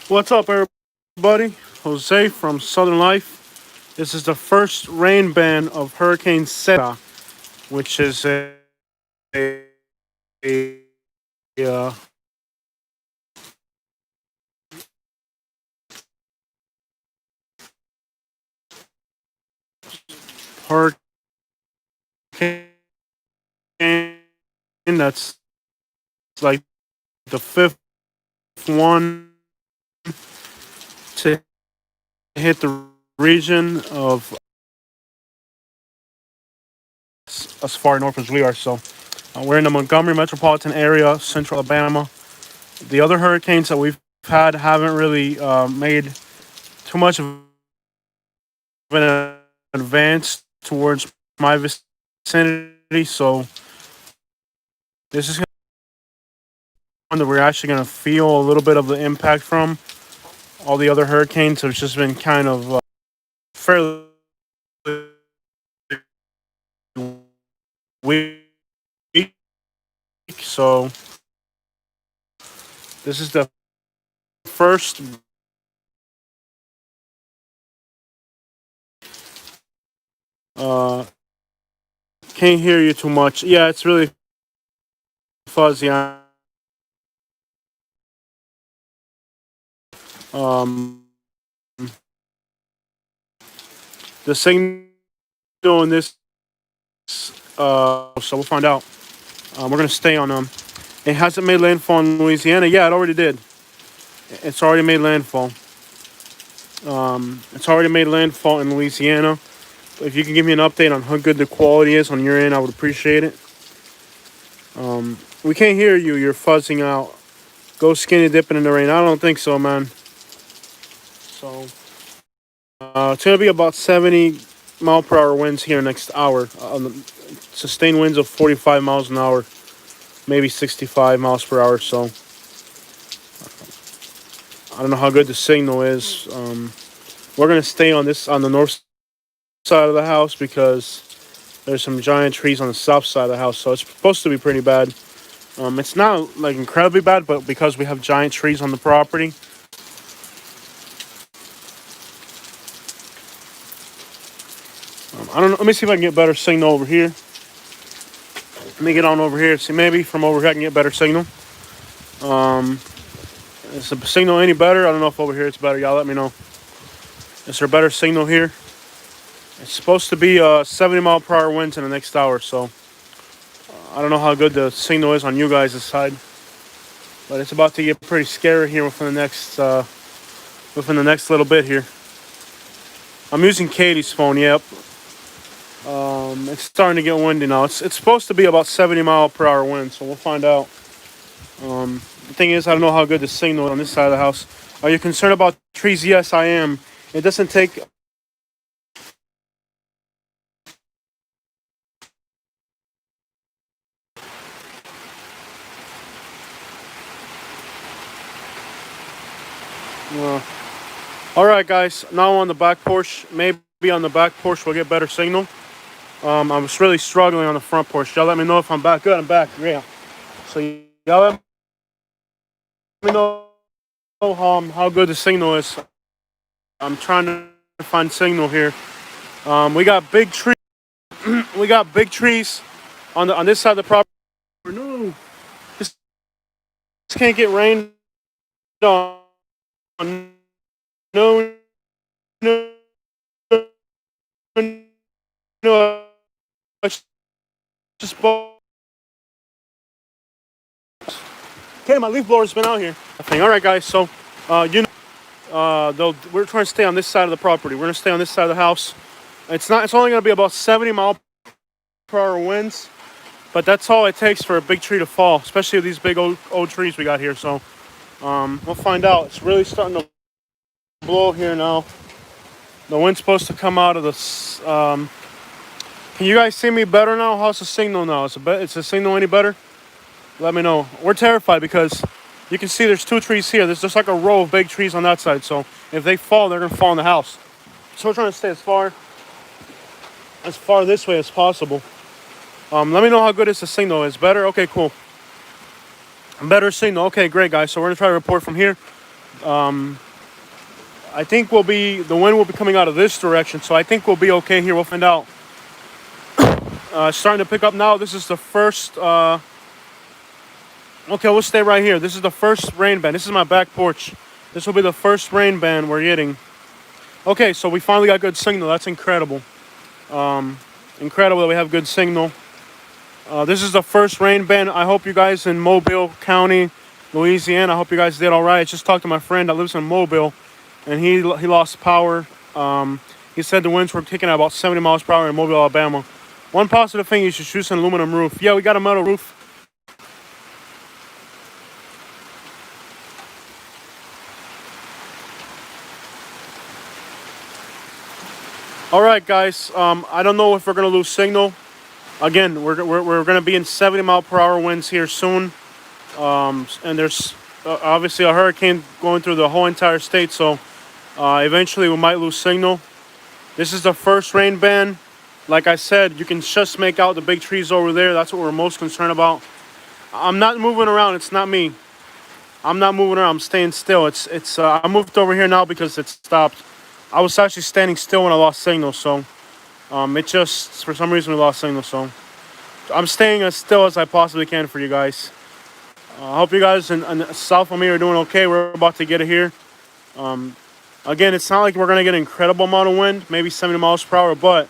What's up, everybody? Jose from Southern Life. This is the first rain ban of Hurricane ZETA, which is a hurricane that's like the fifth one to hit the region of as far north as we are. So we're in the Montgomery metropolitan area, central Alabama. The other hurricanes that we've had haven't really made too much of an advance towards my vicinity. So this is one that we're actually going to feel a little bit of the impact from. All the other hurricanes have just been kind of fairly weak. So this is the first. Can't hear you too much. Yeah, it's really fuzzy. Um, the signal in this. So we'll find out. We're gonna stay on them. It hasn't made landfall in Louisiana. Yeah, it already did. It's already made landfall. It's already made landfall in Louisiana. If you can give me an update on how good the quality is on your end, I would appreciate it. We can't hear you. You're fuzzing out. Go skinny dipping in the rain. I don't think so, man. So it's gonna be about 70 mile per hour winds here next hour. Sustained winds of 45 miles an hour, maybe 65 miles per hour. So I don't know how good the signal is. We're gonna stay on the north side of the house because there's some giant trees on the south side of the house. So it's supposed to be pretty bad. It's not like incredibly bad, but because we have giant trees on the property. I don't know. Let me see if I can get better signal over here. Let me get on over here. See, maybe from over here I can get better signal. Is the signal any better? I don't know if over here it's better. Y'all let me know. Is there better signal here? It's supposed to be 70 mile per hour winds in the next hour, so I don't know how good the signal is on you guys' side, but it's about to get pretty scary here within the next little bit here. I'm using Katie's phone. Yep. It's starting to get windy now. It's supposed to be about 70 mile per hour wind, so we'll find out. The thing is, I don't know how good the signal is on this side of the house. Are you concerned about trees? Yes, I am. It doesn't take. All right, guys. Now on the back porch. Maybe on the back porch we'll get better signal. I was really struggling on the front porch. Y'all let me know if I'm back. Good, I'm back. Yeah. So y'all let me know how good the signal is. I'm trying to find signal here. We got big trees. We got big trees on this side of the property. No, just can't get rained on. No, no, no. It's just okay. My leaf blower's been out here. All right, guys. So, we're trying to stay on this side of the property. We're gonna stay on this side of the house. It's only gonna be about 70 mile per hour winds, but that's all it takes for a big tree to fall, especially these big old trees we got here. So, we'll find out. It's really starting to blow here now. The wind's supposed to come out of this. Can you guys see me better now? How's the signal now? Is the signal any better? Let me know. We're terrified because you can see there's two trees here. There's just like a row of big trees on that side. So if they fall, they're gonna fall in the house. So we're trying to stay as far this way as possible. Let me know how good the signal is. Better? Okay, cool. Better signal. Okay, great, guys. So we're gonna try to report from here. I think the wind will be coming out of this direction, so I think we'll be okay here. We'll find out. Starting to pick up now. This is the first. Okay, we'll stay right here. This is the first rain band. This is my back porch. This will be the first rain band we're getting. Okay, so we finally got good signal. That's incredible. Incredible that we have good signal. This is the first rain band. I hope you guys in Mobile County, Louisiana, I hope you guys did all right. I just talked to my friend that lives in Mobile, and he lost power. He said the winds were kicking at about 70 miles per hour in Mobile, Alabama. One positive thing, you should choose an aluminum roof. Yeah, we got a metal roof. All right, guys. I don't know if we're gonna lose signal. Again, we're gonna be in 70 mile per hour winds here soon. And there's obviously a hurricane going through the whole entire state, so eventually we might lose signal. This is the first rain band. Like I said, you can just make out the big trees over there. That's what we're most concerned about. I'm not moving around. It's not me. I'm not moving around. I'm staying still. I moved over here now because it stopped. I was actually standing still when I lost signal, so it just, for some reason, we lost signal, so I'm staying as still as I possibly can for you guys. I hope you guys in south of me are doing okay. We're about to get it here. Again, it's not like we're going to get an incredible amount of wind, maybe 70 miles per hour, but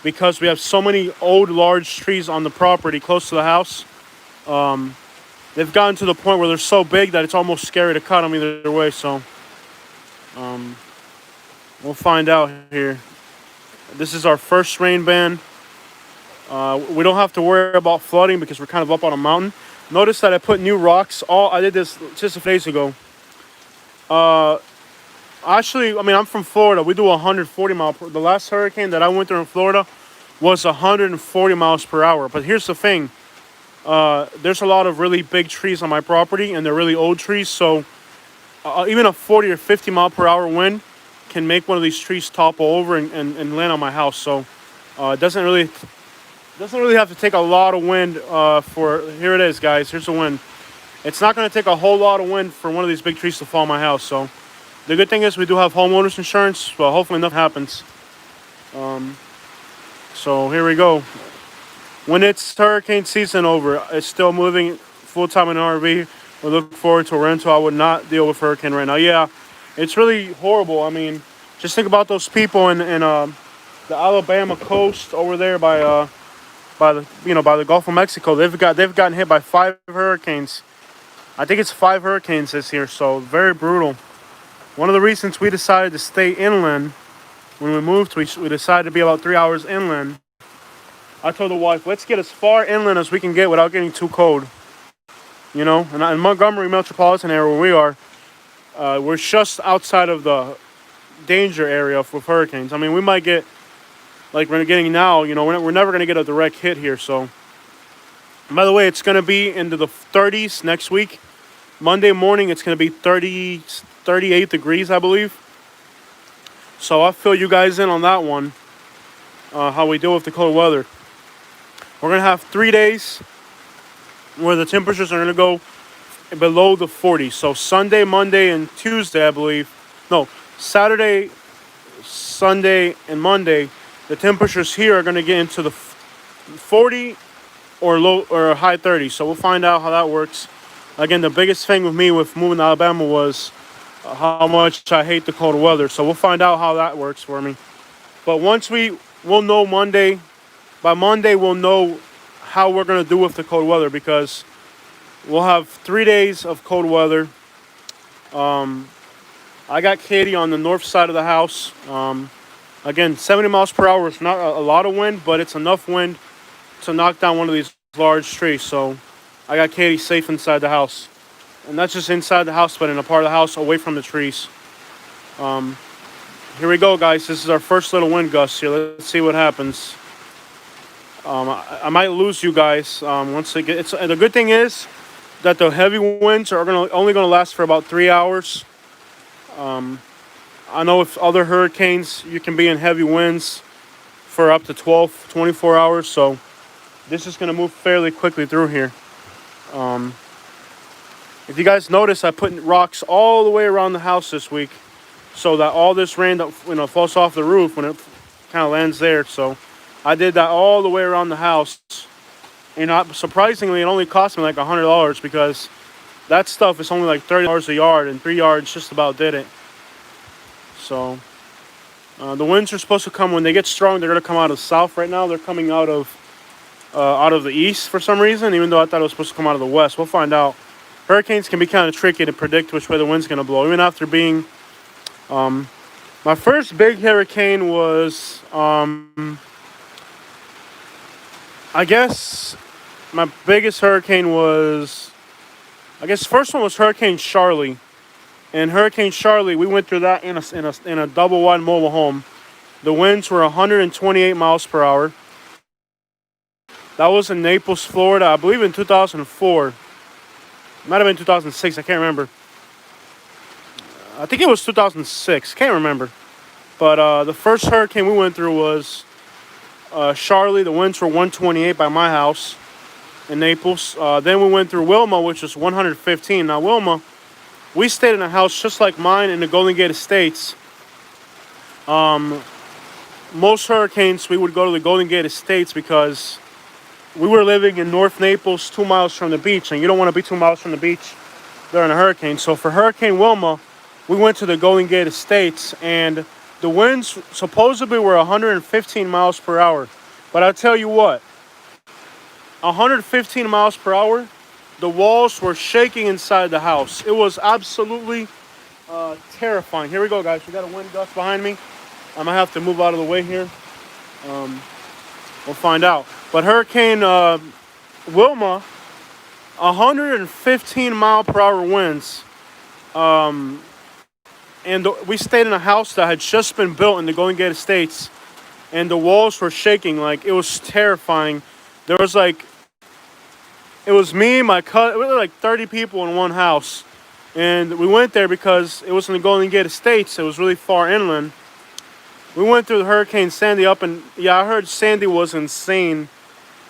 because we have so many old, large trees on the property close to the house, they've gotten to the point where they're so big that it's almost scary to cut them either way, so we'll find out here. This is our first rain band. We don't have to worry about flooding because we're kind of up on a mountain. Notice that I put new rocks. I did this just a few days ago. Actually, I mean, I'm from Florida. We do 140 miles per. The last hurricane that I went through in Florida was 140 miles per hour. But here's the thing. There's a lot of really big trees on my property, and they're really old trees. So even a 40 or 50 mile per hour wind can make one of these trees topple over and land on my house. So it doesn't really have to take a lot of wind for. Here it is, guys. Here's the wind. It's not going to take a whole lot of wind for one of these big trees to fall on my house. So the good thing is we do have homeowners insurance. Well, hopefully nothing happens. So here we go. When it's hurricane season over, it's still moving full time in an RV. We look forward to a rental. I would not deal with hurricane right now. Yeah, it's really horrible. I mean, just think about those people in the Alabama coast over there by the Gulf of Mexico. They've gotten hit by 5 hurricanes. I think it's 5 hurricanes this year, so very brutal. One of the reasons we decided to stay inland when we moved, we decided to be about 3 hours inland. I told the wife, let's get as far inland as we can get without getting too cold. You know, and in Montgomery metropolitan area where we are, we're just outside of the danger area with hurricanes. I mean, we might get, like we're getting now, you know, we're never going to get a direct hit here. So, by the way, it's going to be into the 30s next week. Monday morning, it's going to be 38 degrees, I believe. So I'll fill you guys in on that one, how we deal with the cold weather. We're going to have 3 days where the temperatures are going to go below the 40s. So Sunday, Monday, and Tuesday, I believe. No, Saturday, Sunday, and Monday, the temperatures here are going to get into the 40 or low or high 30s. So we'll find out how that works. Again, the biggest thing with me with moving to Alabama was how much I hate the cold weather. So we'll find out how that works for me. But we'll know Monday. By Monday, we'll know how we're going to do with the cold weather because we'll have 3 days of cold weather. I got Katie on the north side of the house. Again, 70 miles per hour is not a lot of wind, but it's enough wind to knock down one of these large trees. So I got Katie safe inside the house. And not just inside the house, but in a part of the house away from the trees. Here we go, guys. This is our first little wind gust here. Let's see what happens. I might lose you guys once they get. The good thing is that the heavy winds are only going to last for about 3 hours. I know with other hurricanes, you can be in heavy winds for up to 12, 24 hours. So this is going to move fairly quickly through here. If you guys notice, I put rocks all the way around the house this week, so that all this rain that falls off the roof when it kind of lands there. So I did that all the way around the house. And surprisingly, it only cost me like $100 because that stuff is only like $30 a yard, and 3 yards just about did it. So the winds are supposed to come when they get strong. They're gonna come out of the south. Right now, they're coming out of the east for some reason, even though I thought it was supposed to come out of the west. We'll find out. Hurricanes can be kind of tricky to predict which way the wind's gonna blow, even after being. My first big hurricane was, I guess, my biggest hurricane was, I guess, the first one was Hurricane Charlie. And Hurricane Charlie, we went through that in a double wide mobile home. The winds were 128 miles per hour. That was in Naples, Florida, I believe in 2004. It might have been 2006, I can't remember. I think it was 2006, can't remember. But the first hurricane we went through was Charlie. The winds were 128 by my house in Naples. Then we went through Wilma, which was 115. Now Wilma, we stayed in a house just like mine in the Golden Gate Estates. Most hurricanes, we would go to the Golden Gate Estates because we were living in North Naples, 2 miles from the beach, and you don't want to be 2 miles from the beach during a hurricane. So for Hurricane Wilma, we went to the Golden Gate Estates, and the winds supposedly were 115 miles per hour. But I'll tell you what, 115 miles per hour, the walls were shaking inside the house. It was absolutely terrifying. Here we go, guys. We got a wind gust behind me. I might have to move out of the way here. We'll find out. But Hurricane Wilma, 115 mile per hour winds. And we stayed in a house that had just been built in the Golden Gate Estates. And the walls were shaking. Like, it was terrifying. There was like, it was me, my cousin, it was like 30 people in one house. And we went there because it was in the Golden Gate Estates. It was really far inland. We went through the Hurricane Sandy up, and yeah, I heard Sandy was insane.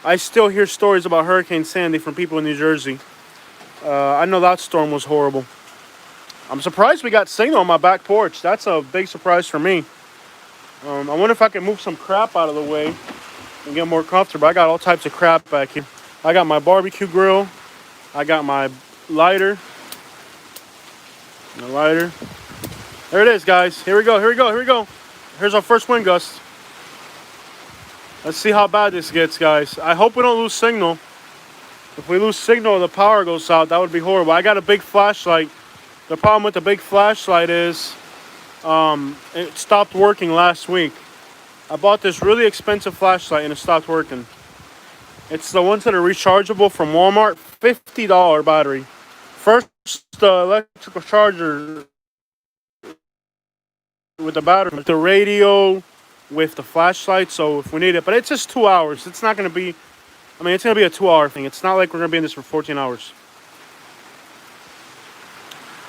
I still hear stories about Hurricane Sandy from people in New Jersey. I know that storm was horrible. I'm surprised we got signal on my back porch. That's a big surprise for me. I wonder if I can move some crap out of the way and get more comfortable. I got all types of crap back here. I got my barbecue grill. I got my lighter. There it is, guys. Here we go. Here's our first wind gust. Let's see how bad this gets, guys. I hope we don't lose signal. If we lose signal, the power goes out. That would be horrible. I got a big flashlight. The problem with the big flashlight is it stopped working last week. I bought this really expensive flashlight and it stopped working. It's the ones that are rechargeable from Walmart. $50 battery. First electrical charger with the battery, the radio, with the flashlight, so if we need it. But it's just 2 hours. It's not going to be, I mean, it's going to be a 2-hour thing. It's not like we're going to be in this for 14 hours.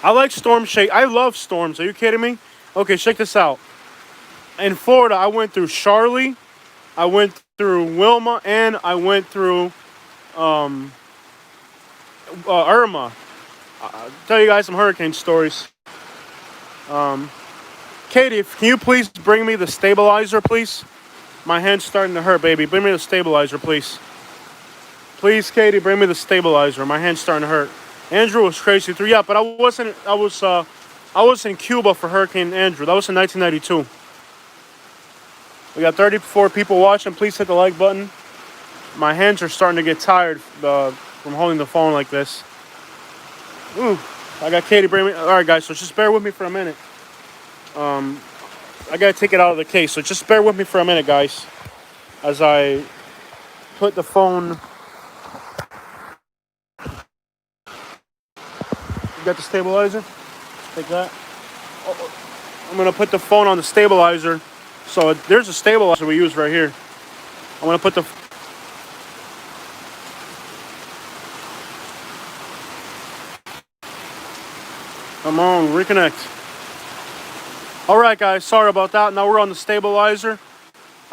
I like storm shake. I love storms. Are you kidding me? Okay, check this out. In Florida, I went through Charlie, I went through Wilma, and I went through Irma. I'll tell you guys some hurricane stories. Katie, can you please bring me the stabilizer, please? My hand's starting to hurt, baby. Bring me the stabilizer, please. Please, Katie, bring me the stabilizer. My hand's starting to hurt. Andrew was crazy through. Yeah, but I was in Cuba for Hurricane Andrew. That was in 1992. We got 34 people watching. Please hit the like button. My hands are starting to get tired from holding the phone like this. Ooh, I got Katie bring me. All right, guys, so just bear with me for a minute. I gotta take it out of the case, so just bear with me for a minute, guys, as I put the phone. You got the stabilizer? Take that. I'm gonna put the phone on the stabilizer. So there's a stabilizer we use right here. I'm gonna put the. Come on, reconnect. All right, guys, sorry about that. Now we're on the stabilizer.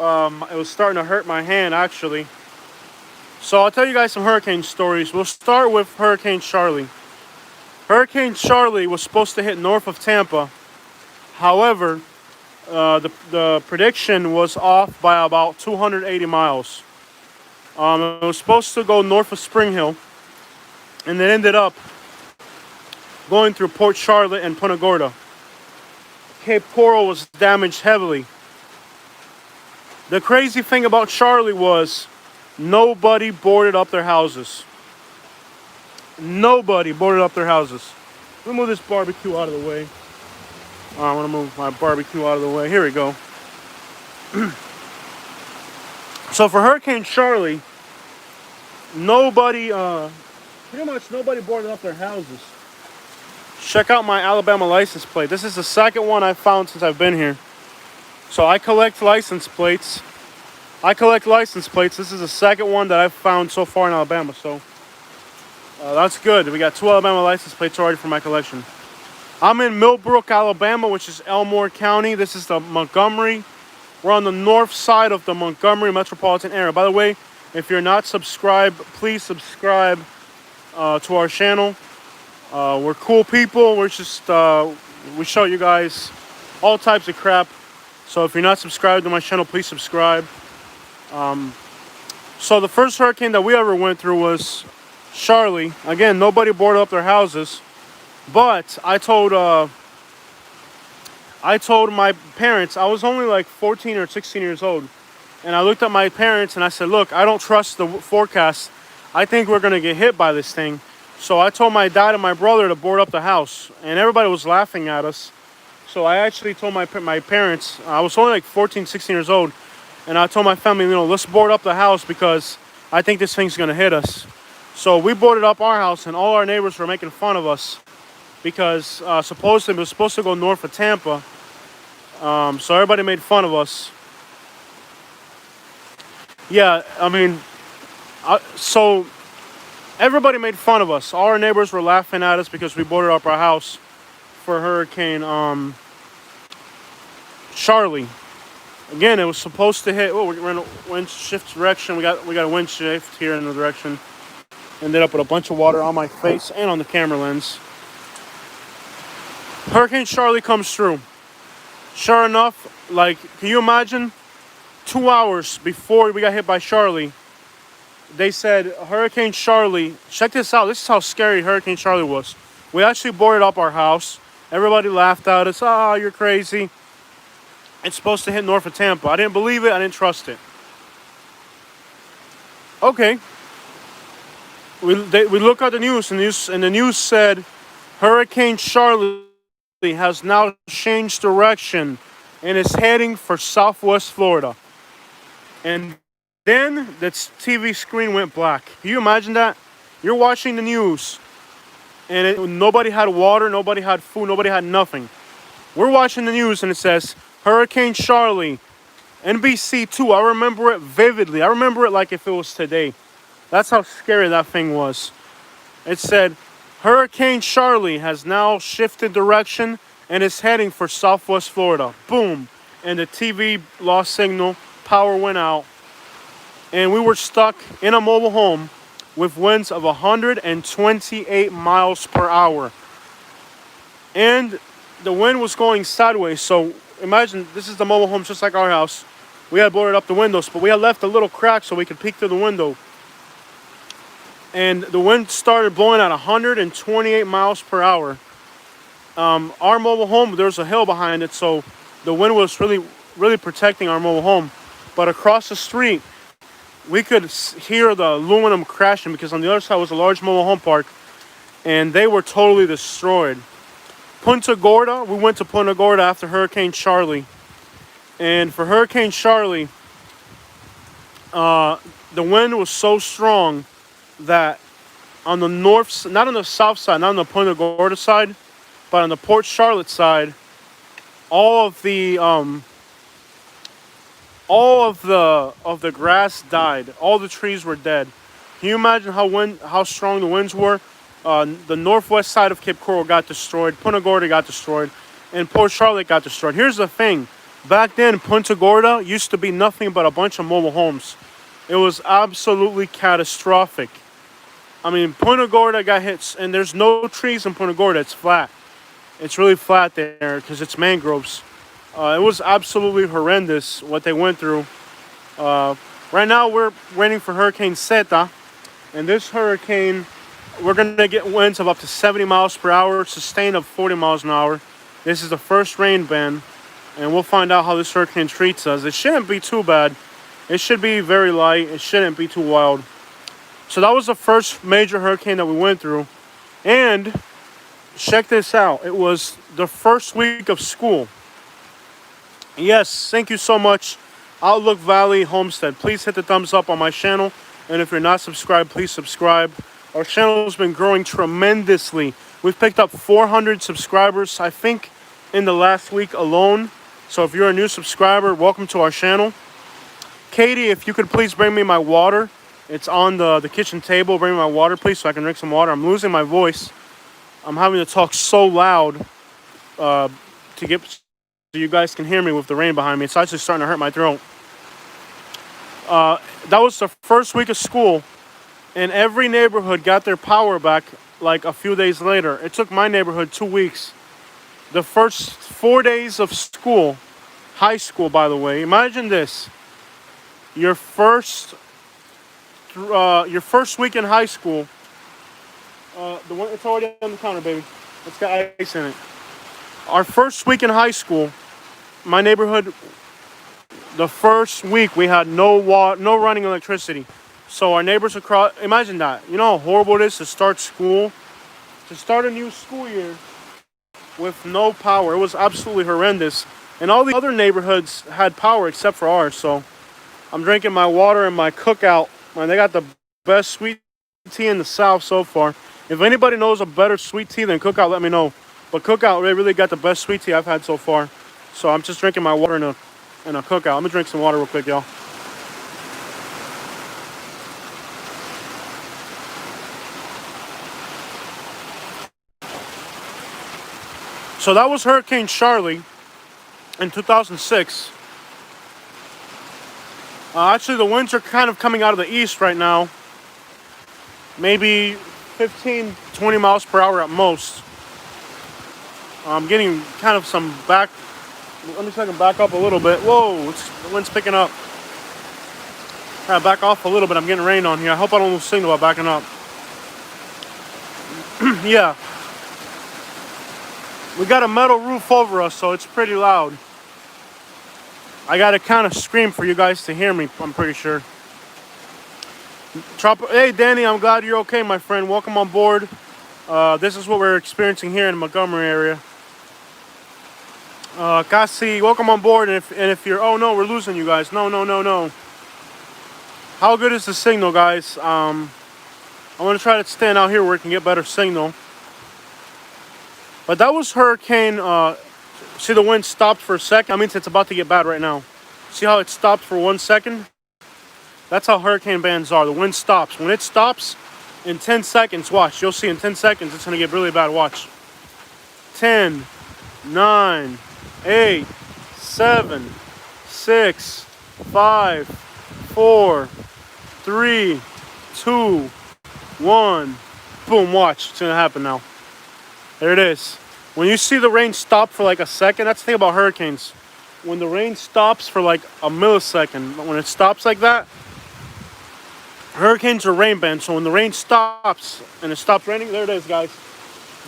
It was starting to hurt my hand, actually. So I'll tell you guys some hurricane stories. We'll start with Hurricane Charlie. Hurricane Charlie was supposed to hit north of Tampa. However, the prediction was off by about 280 miles. It was supposed to go north of Spring Hill, and it ended up going through Port Charlotte and Punta Gorda. Cape Coral was damaged heavily. The crazy thing about Charlie was nobody boarded up their houses. Nobody boarded up their houses. Let me move this barbecue out of the way. I want to move my barbecue out of the way. Here we go. So for Hurricane Charlie, pretty much nobody boarded up their houses. Check out my Alabama license plate. This is the second one I've found since I've been here. So I collect license plates. This is the second one that I've found so far in Alabama. So that's good. We got 2 Alabama license plates already for my collection. I'm in Millbrook, Alabama, which is Elmore County. This is the Montgomery. We're on the north side of the Montgomery metropolitan area. By the way, if you're not subscribed, please subscribe to our channel. We're cool people. We're just we show you guys all types of crap. So if you're not subscribed to my channel, please subscribe. So the first hurricane that we ever went through was Charlie. Again, nobody boarded up their houses. But I told my parents, I was only like 14 or 16 years old. And I looked at my parents and I said, look, I don't trust the forecast. I think we're going to get hit by this thing. So I told my dad and my brother to board up the house. And everybody was laughing at us. So I actually told my parents, I was only like 14, 16 years old. And I told my family, let's board up the house because I think this thing's going to hit us. So we boarded up our house and all our neighbors were making fun of us. Because supposedly it was supposed to go north of Tampa. So everybody made fun of us. Yeah, I mean, so everybody made fun of us. All our neighbors were laughing at us because we boarded up our house for Hurricane Charlie. Again, it was supposed to hit. Oh, we're in a wind shift direction. We got a wind shift here in the direction. Ended up with a bunch of water on my face and on the camera lens. Hurricane Charlie comes through. Sure enough, like, can you imagine? 2 hours before we got hit by Charlie, they said, Hurricane Charlie, check this out. This is how scary Hurricane Charlie was. We actually boarded up our house. Everybody laughed at us. Oh, you're crazy. It's supposed to hit north of Tampa. I didn't believe it. I didn't trust it. Okay. We look at the news, and the news said, Hurricane Charlie has now changed direction and is heading for southwest Florida. And then the TV screen went black. Can you imagine that? You're watching the news and nobody had water, nobody had food, nobody had nothing. We're watching the news and it says Hurricane Charlie, NBC2. I remember it vividly. I remember it like if it was today. That's how scary that thing was. It said Hurricane Charlie has now shifted direction and is heading for southwest Florida. Boom. And the TV lost signal. Power went out. And we were stuck in a mobile home with winds of 128 miles per hour. And the wind was going sideways. So imagine this is the mobile home just like our house. We had boarded up the windows, but we had left a little crack so we could peek through the window. And the wind started blowing at 128 miles per hour. Our mobile home, there's a hill behind it, so the wind was really protecting our mobile home. But across the street, we could hear the aluminum crashing because on the other side was a large mobile home park, and they were totally destroyed. Punta Gorda, we went to Punta Gorda after Hurricane Charlie. And for Hurricane Charlie, the wind was so strong that on the north, not on the south side, not on the Punta Gorda side, but on the Port Charlotte side, all of the grass died. All the trees were dead. Can you imagine how strong the winds were? The northwest side of Cape Coral got destroyed. Punta Gorda got destroyed, and Port Charlotte got destroyed. Here's the thing: back then, Punta Gorda used to be nothing but a bunch of mobile homes. It was absolutely catastrophic. I mean, Punta Gorda got hit, and there's no trees in Punta Gorda. It's flat. It's really flat there because it's mangroves. It was absolutely horrendous what they went through. Right now, we're waiting for Hurricane ZETA. And this hurricane, we're going to get winds of up to 70 miles per hour, sustained of 40 miles an hour. This is the first rain band. And we'll find out how this hurricane treats us. It shouldn't be too bad. It should be very light. It shouldn't be too wild. So that was the first major hurricane that we went through. And check this out. It was the first week of school. Yes, thank you so much, Outlook Valley Homestead. Please hit the thumbs up on my channel. And if you're not subscribed, please subscribe. Our channel has been growing tremendously. We've picked up 400 subscribers, I think, in the last week alone. So if you're a new subscriber, welcome to our channel. Katie, if you could please bring me my water. It's on the kitchen table. Bring me my water, please, so I can drink some water. I'm losing my voice. I'm having to talk so loud so you guys can hear me with the rain behind me. It's actually starting to hurt my throat. That was the first week of school, and every neighborhood got their power back like a few days later. It took my neighborhood 2 weeks. The first 4 days of school, high school, by the way. Imagine this: your first week in high school. It's already on the counter, baby. It's got ice in it. Our first week in high school, my neighborhood. The first week we had no running electricity. So our neighbors across, imagine that. You know how horrible it is to start school, to start a new school year with no power. It was absolutely horrendous. And all the other neighborhoods had power except for ours. So I'm drinking my water and my Cookout. Man, they got the best sweet tea in the South so far. If anybody knows a better sweet tea than Cookout, let me know. But Cookout, they really got the best sweet tea I've had so far. So I'm just drinking my water and a Cookout. Let me drink some water real quick, y'all. So that was Hurricane Charlie in 2006. Actually, the winds are kind of coming out of the east right now. Maybe 15, 20 miles per hour at most. I'm getting kind of some back. Let me see if I can back up a little bit. Whoa, the wind's picking up. Gotta back off a little bit. I'm getting rain on here. I hope I don't lose signal while backing up. Yeah. We got a metal roof over us, so it's pretty loud. I gotta kind of scream for you guys to hear me, I'm pretty sure. Hey, Danny, I'm glad you're okay, my friend. Welcome on board. This is what we're experiencing here in the Montgomery area. Cassie, welcome on board. And if you're, oh no, we're losing you guys. No. How good is the signal, guys? I want to try to stand out here where we can get better signal. But that was Hurricane. See, the wind stopped for a second. That means it's about to get bad right now. See how it stopped for 1 second? That's how hurricane bands are. The wind stops. When it stops, in 10 seconds, watch. You'll see in 10 seconds it's going to get really bad. Watch. 10, 9, 8, 7, 6, 5, 4, 3, 2, 1. Boom, watch. It's going to happen now. There it is. When you see the rain stop for like a second, that's the thing about hurricanes. When the rain stops for like a millisecond, when it stops like that, hurricanes are rain bands. So when the rain stops and it stops raining, there it is, guys.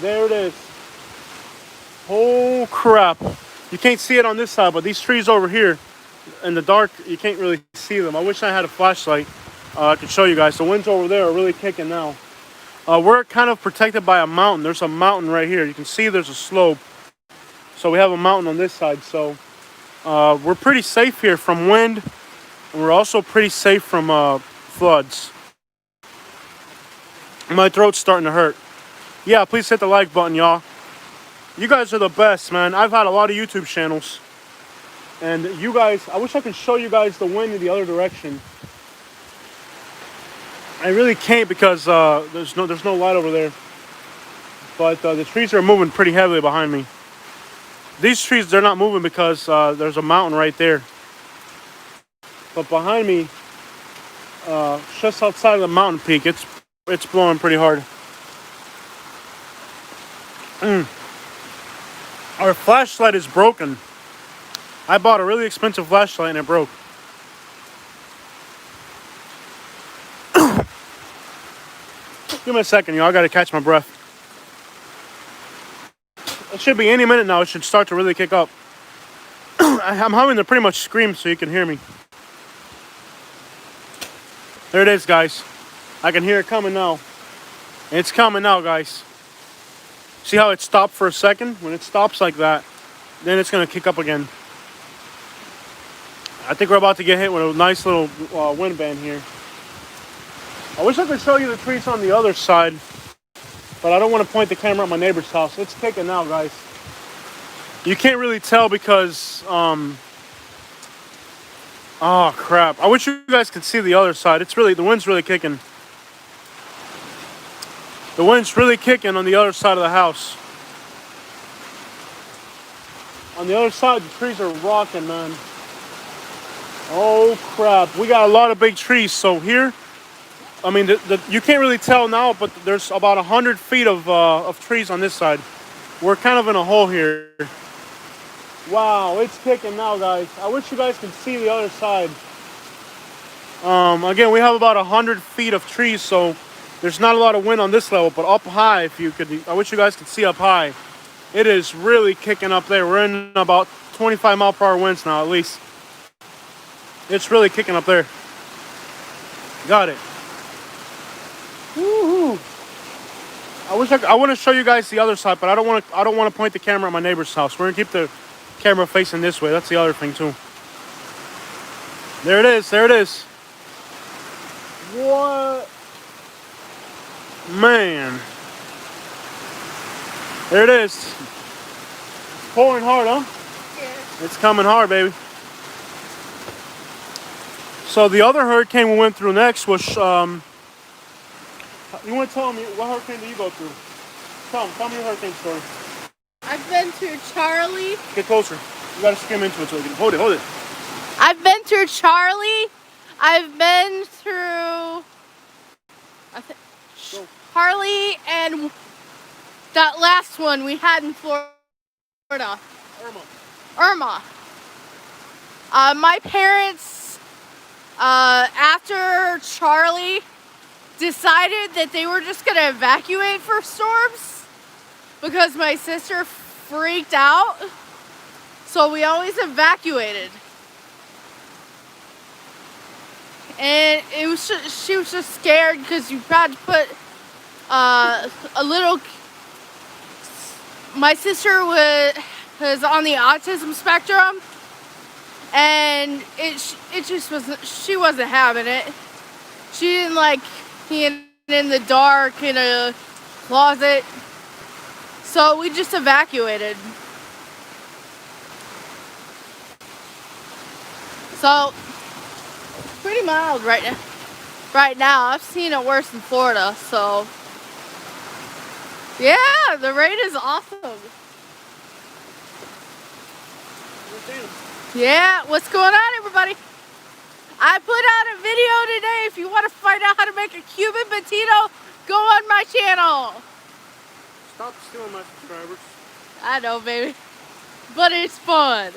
There it is. Oh crap. You can't see it on this side, but these trees over here in the dark, you can't really see them. I wish I had a flashlight. I could show you guys. The winds over there are really kicking now. We're kind of protected by a mountain. There's a mountain right here. You can see there's a slope. So we have a mountain on this side. So we're pretty safe here from wind. And we're also pretty safe from floods. My throat's starting to hurt. Yeah, please hit the like button, y'all. You guys are the best, man. I've had a lot of YouTube channels. And you guys, I wish I could show you guys the wind in the other direction. I really can't because there's no light over there. But the trees are moving pretty heavily behind me. These trees, they're not moving because there's a mountain right there. But behind me, just outside of the mountain peak, it's It's blowing pretty hard. Our flashlight is broken. I bought a really expensive flashlight and it broke. Give me a second, y'all. I gotta catch my breath. It should be any minute now. It should start to really kick up. I'm having to pretty much scream so you can hear me. There it is, guys. I can hear it coming now. It's coming now, guys. See how it stopped for a second? When it stops like that, then it's gonna kick up again. I think we're about to get hit with a nice little wind band here. I wish I could show you the trees on the other side, but I don't want to point the camera at my neighbor's house. It's kicking now, guys. You can't really tell because, oh crap. I wish you guys could see the other side. The wind's really kicking. The wind's really kicking on the other side of the house. On the other side, the trees are rocking, man. Oh crap. We got a lot of big trees, so here, I mean, you can't really tell now, but there's about 100 feet of trees on this side. We're kind of in a hole here. Wow, it's kicking now, guys. I wish you guys could see the other side. Again, we have about 100 feet of trees, so there's not a lot of wind on this level, but up high, if you could, I wish you guys could see up high. It is really kicking up there. We're in about 25 mile per hour winds now, at least. It's really kicking up there. Got it. Woohoo! I want to show you guys the other side, but I don't want to point the camera at my neighbor's house. We're gonna keep the camera facing this way. That's the other thing too. There it is. There it is. What? Man. There it is. It's pouring hard, huh? Yeah. It's coming hard, baby. So the other hurricane we went through next was, you want to tell me, what hurricane did you go through? Tell me your hurricane story. I've been through Charlie. Get closer. You got to skim into it so you can, hold it. I've been through Charlie. I've been through Harley and that last one we had in Florida. Irma. My parents, after Charlie, decided that they were just going to evacuate for storms because my sister freaked out. So we always evacuated. And it was she was just scared because you had to put a little. My sister was on the autism spectrum, and it just wasn't. She wasn't having it. She didn't like being in the dark in a closet. So we just evacuated. So pretty mild right now. Right now, I've seen it worse in Florida. So yeah, the rain is awesome. Yeah, what's going on, everybody? I put out a video today. If you want to find out how to make a Cuban potato, go on my channel. Stop stealing my subscribers. I know, baby, but it's fun.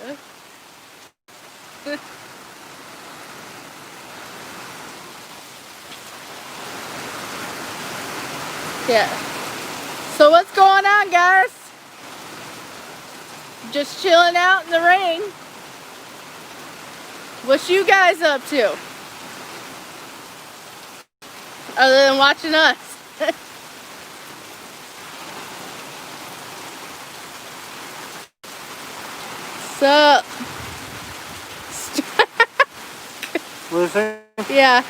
Yeah. So what's going on, guys? Just chilling out in the rain. What you guys up to? Other than watching us. So. What is it? Yeah.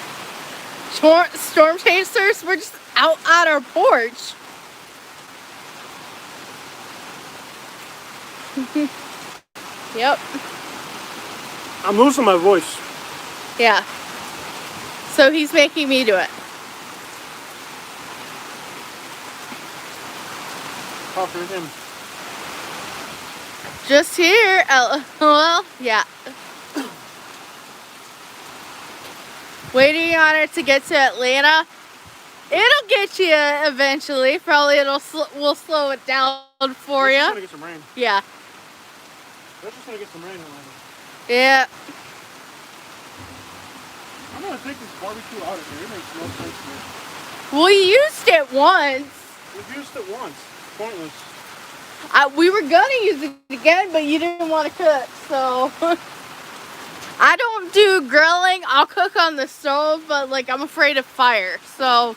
Storm chasers, we're just out on our porch. Yep. I'm losing my voice. Yeah. So he's making me do it. Talk to him. Just here. Well, yeah. Waiting on it to get to Atlanta. It'll get you eventually. Probably we'll slow it down for We're you. just gonna get some rain. Yeah. We're just gonna get some rain. Yeah. I'm gonna take this barbecue out of here. It makes no sense to me. We used it once. We've used it once. Pointless. We were gonna use it again, but you didn't want to cook, so. I don't do grilling. I'll cook on the stove, but like I'm afraid of fire, so.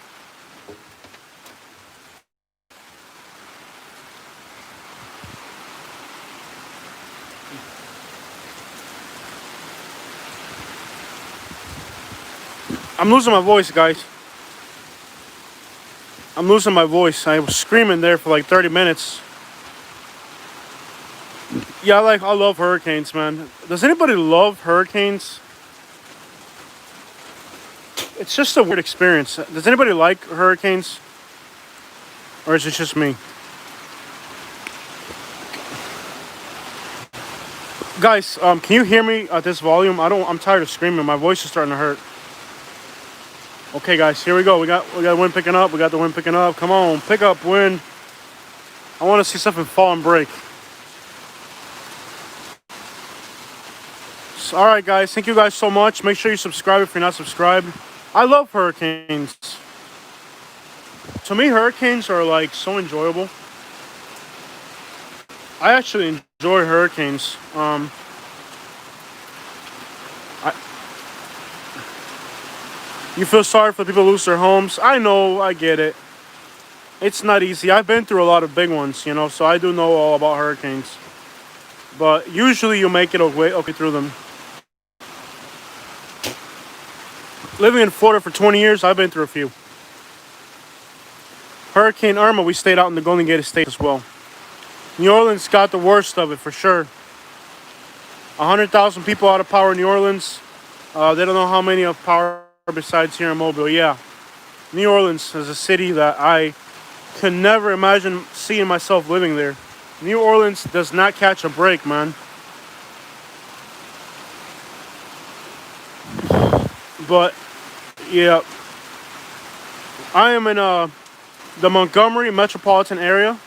I'm losing my voice, guys. I'm losing my voice. I was screaming there for like 30 minutes. Yeah, I love hurricanes, man. Does anybody love hurricanes? It's just a weird experience. Does anybody like hurricanes? Or is it just me? Guys, can you hear me at this volume? I'm tired of screaming. My voice is starting to hurt. Okay, guys, here we go. We got wind picking up. We got the wind picking up. Come on, pick up wind. I want to see something fall and break. So, all right, guys. Thank you guys so much. Make sure you subscribe if you're not subscribed. I love hurricanes. To me, hurricanes are like so enjoyable. I actually enjoy hurricanes. You feel sorry for people who lose their homes. I know, I get it. It's not easy. I've been through a lot of big ones, you know, so I do know all about hurricanes. But usually you make it okay through them. Living in Florida for 20 years, I've been through a few. Hurricane Irma, we stayed out in the Golden Gate Estate as well. New Orleans got the worst of it for sure. 100,000 people out of power in New Orleans. They don't know how many of power besides here in Mobile. Yeah, New Orleans is a city that I could never imagine seeing myself living there. New Orleans does not catch a break, man. But yeah, I am in the Montgomery metropolitan area.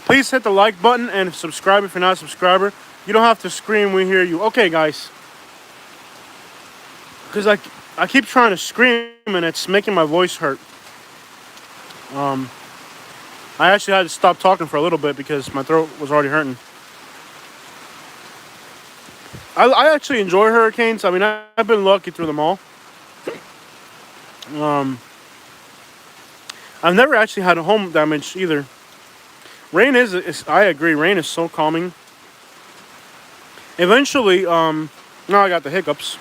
Please hit the like button and subscribe if you're not a subscriber. You don't have to scream, we hear you. Okay, guys. Because I keep trying to scream and it's making my voice hurt. I actually had to stop talking for a little bit because my throat was already hurting. I actually enjoy hurricanes. I mean, I've been lucky through them all. I've never actually had a home damage either. Rain is I agree, rain is so calming. Eventually, now I got the hiccups.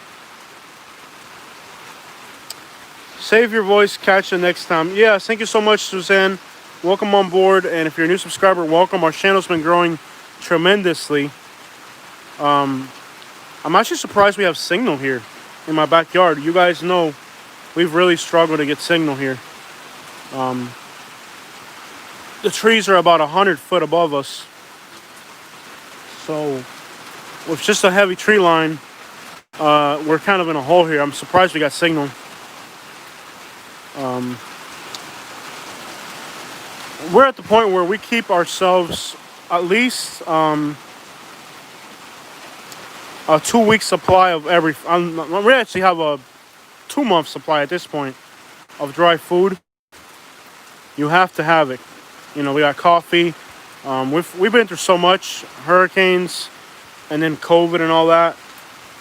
Save your voice, catch you next time. Yes, thank you so much, Suzanne. Welcome on board. And if you're a new subscriber, welcome. Our channel's been growing tremendously. I'm actually surprised we have signal here in my backyard. You guys know we've really struggled to get signal here. The trees are about 100 foot above us. So with just a heavy tree line, we're kind of in a hole here. I'm surprised we got signal. We're at the point where we keep ourselves at least a 2-week supply of every. We actually have a 2-month supply at this point of dry food. You have to have it. You know, we got coffee. We've been through so much, hurricanes, and then COVID and all that.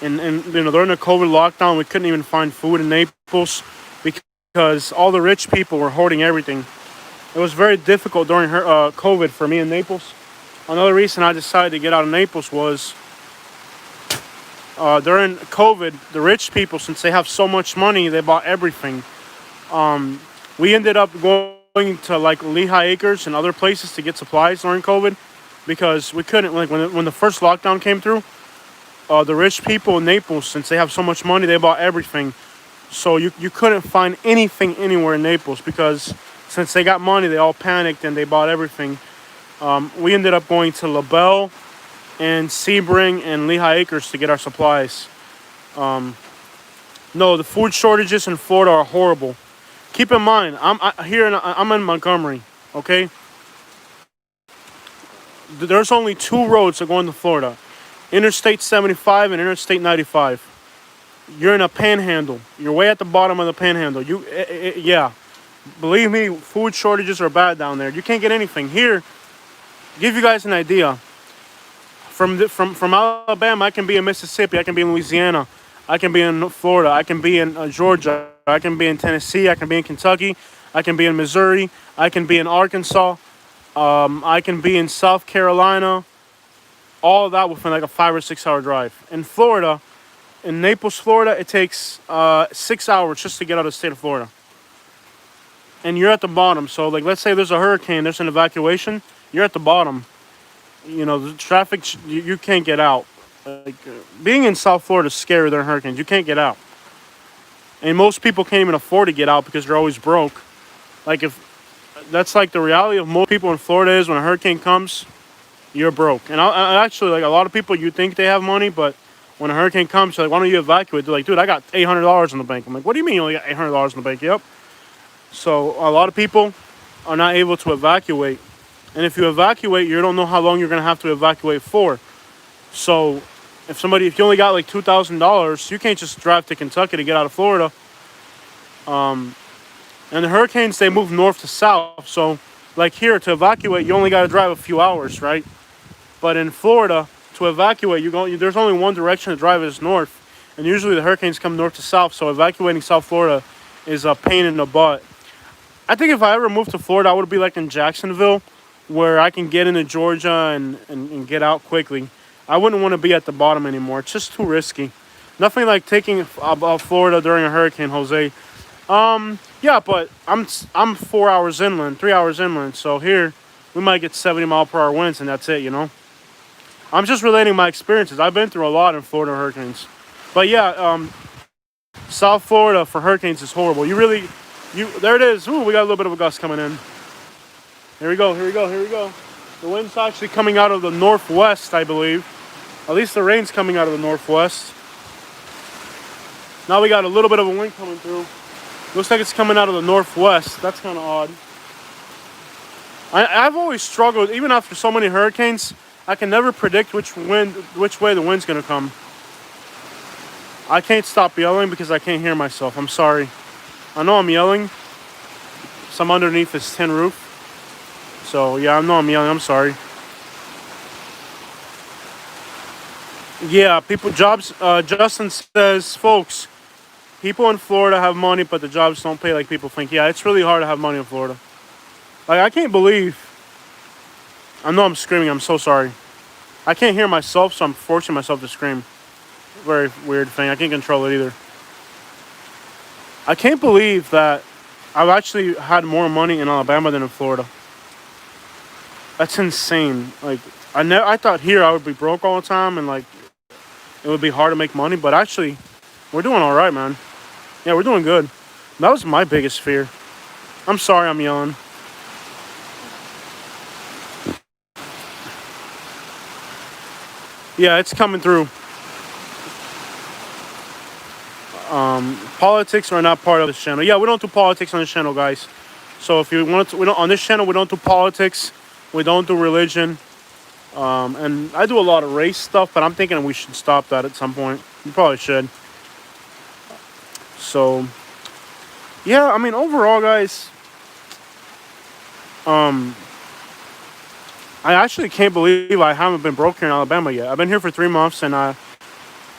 And you know, during the COVID lockdown, we couldn't even find food in Naples because all the rich people were hoarding everything. It was very difficult during COVID for me in Naples. Another reason I decided to get out of Naples was during COVID, the rich people, since they have so much money, they bought everything. We ended up going to like Lehigh Acres and other places to get supplies during COVID because we couldn't, like when the first lockdown came through, the rich people in Naples, since they have so much money, they bought everything. So you couldn't find anything anywhere in Naples because since they got money, they all panicked and they bought everything. We ended up going to LaBelle and Sebring and Lehigh Acres to get our supplies. No, the food shortages in Florida are horrible. keep in mind, I'm in Montgomery. Okay, there's only two roads that go into Florida: Interstate 75 and Interstate 95. You're in a panhandle. You're way at the bottom of the panhandle. Yeah, believe me, food shortages are bad down there. You can't get anything here. Give you guys an idea. From Alabama, I can be in Mississippi. I can be in Louisiana. I can be in Florida. I can be in Georgia. I can be in Tennessee. I can be in Kentucky. I can be in Missouri. I can be in Arkansas. I can be in South Carolina. All of that within like a 5 or 6 hour drive. In Florida, in Naples, Florida, it takes 6 hours just to get out of the state of Florida. And you're at the bottom. So, like, let's say there's a hurricane, there's an evacuation. You're at the bottom. You know, the traffic, you can't get out. Like, being in South Florida is scarier than hurricanes. You can't get out. And most people can't even afford to get out because they're always broke. Like, if that's like the reality of most people in Florida is when a hurricane comes, you're broke. And I actually, like, a lot of people, you think they have money, but when a hurricane comes, you're like, why don't you evacuate? They're like, dude, I got $800 in the bank. I'm like, what do you mean you only got $800 in the bank? Yep. So a lot of people are not able to evacuate. And if you evacuate, you don't know how long you're going to have to evacuate for. So if you only got like $2,000, you can't just drive to Kentucky to get out of Florida. And the hurricanes, they move north to south. So like here, to evacuate, you only got to drive a few hours, right? But in Florida, to evacuate, there's only one direction to drive is north. And usually the hurricanes come north to south. So evacuating South Florida is a pain in the butt. I think if I ever moved to Florida, I would be like in Jacksonville, where I can get into Georgia and get out quickly. I wouldn't want to be at the bottom anymore. It's just too risky. Nothing like taking Florida during a hurricane, Jose. Yeah, but I'm 4 hours inland, 3 hours inland. So here, we might get 70-mile-per-hour winds, and that's it, you know? I'm just relating my experiences. I've been through a lot in Florida hurricanes. But yeah, South Florida for hurricanes is horrible. There it is. Ooh, we got a little bit of a gust coming in. Here we go. The wind's actually coming out of the northwest, I believe. At least the rain's coming out of the northwest. Now we got a little bit of a wind coming through. Looks like it's coming out of the northwest. That's kind of odd. I've always struggled, even after so many hurricanes, I can never predict which way the wind's going to come. I can't stop yelling because I can't hear myself. I'm sorry. I know I'm yelling. So I'm underneath this tin roof. So, yeah, I know I'm yelling. I'm sorry. Yeah, Justin says, folks, people in Florida have money, but the jobs don't pay like people think. Yeah, it's really hard to have money in Florida. Like, I can't believe. I know I'm screaming. I'm so sorry. I can't hear myself, so I'm forcing myself to scream. Very weird thing. I can't control it either. I can't believe that I've actually had more money in Alabama than in Florida. That's insane. Like, I thought here I would be broke all the time and like it would be hard to make money, but actually we're doing all right, man. Yeah, we're doing good. That was my biggest fear. I'm sorry I'm yelling. Yeah, it's coming through. Politics are not part of this channel. Yeah, we don't do politics on this channel, guys. So if you want to, on this channel we don't do politics. We don't do religion. And I do a lot of race stuff, but I'm thinking we should stop that at some point. We probably should. So, yeah, I mean, overall, guys, I actually can't believe I haven't been broke here in Alabama yet. I've been here for 3 months, and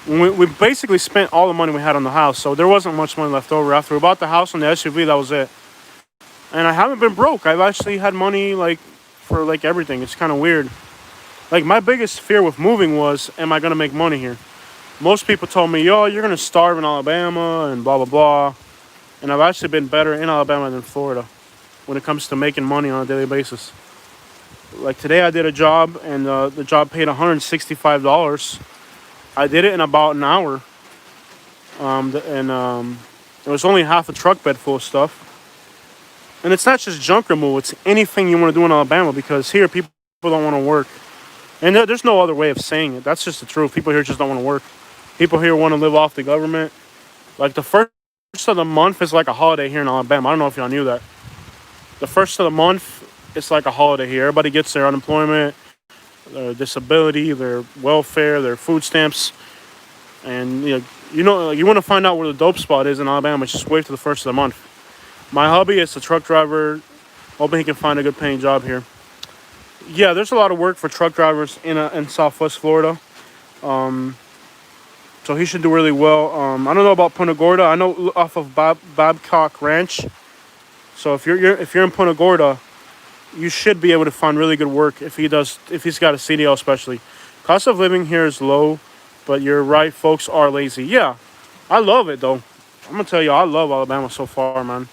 we basically spent all the money we had on the house, so there wasn't much money left over. After we bought the house and the SUV, that was it. And I haven't been broke. I've actually had money, like, for, like, everything. It's kind of weird. Like, my biggest fear with moving was, am I going to make money here? Most people told me, yo, you're going to starve in Alabama and blah, blah, blah. And I've actually been better in Alabama than Florida when it comes to making money on a daily basis. Like, today I did a job, and the job paid $165. I did it in about an hour. It was only half a truck bed full of stuff. And it's not just junk removal. It's anything you want to do in Alabama, because here people don't want to work. And there's no other way of saying it. That's just the truth. People here just don't want to work. People here want to live off the government. Like, the first of the month is like a holiday here in Alabama. I don't know if y'all knew that. The first of the month, it's like a holiday here. Everybody gets their unemployment, their disability, their welfare, their food stamps, and you want to find out where the dope spot is in Alabama. Just wait to the first of the month. My hubby is a truck driver. Hoping he can find a good paying job here. Yeah, there's a lot of work for truck drivers in Southwest Florida. So he should do really well. I don't know about Punta Gorda. I know off of Babcock Ranch. So if you're in Punta Gorda, you should be able to find really good work if he's got a CDL especially. Cost of living here is low, but you're right, folks are lazy. Yeah, I love it though. I'm gonna tell you, I love Alabama so far, man.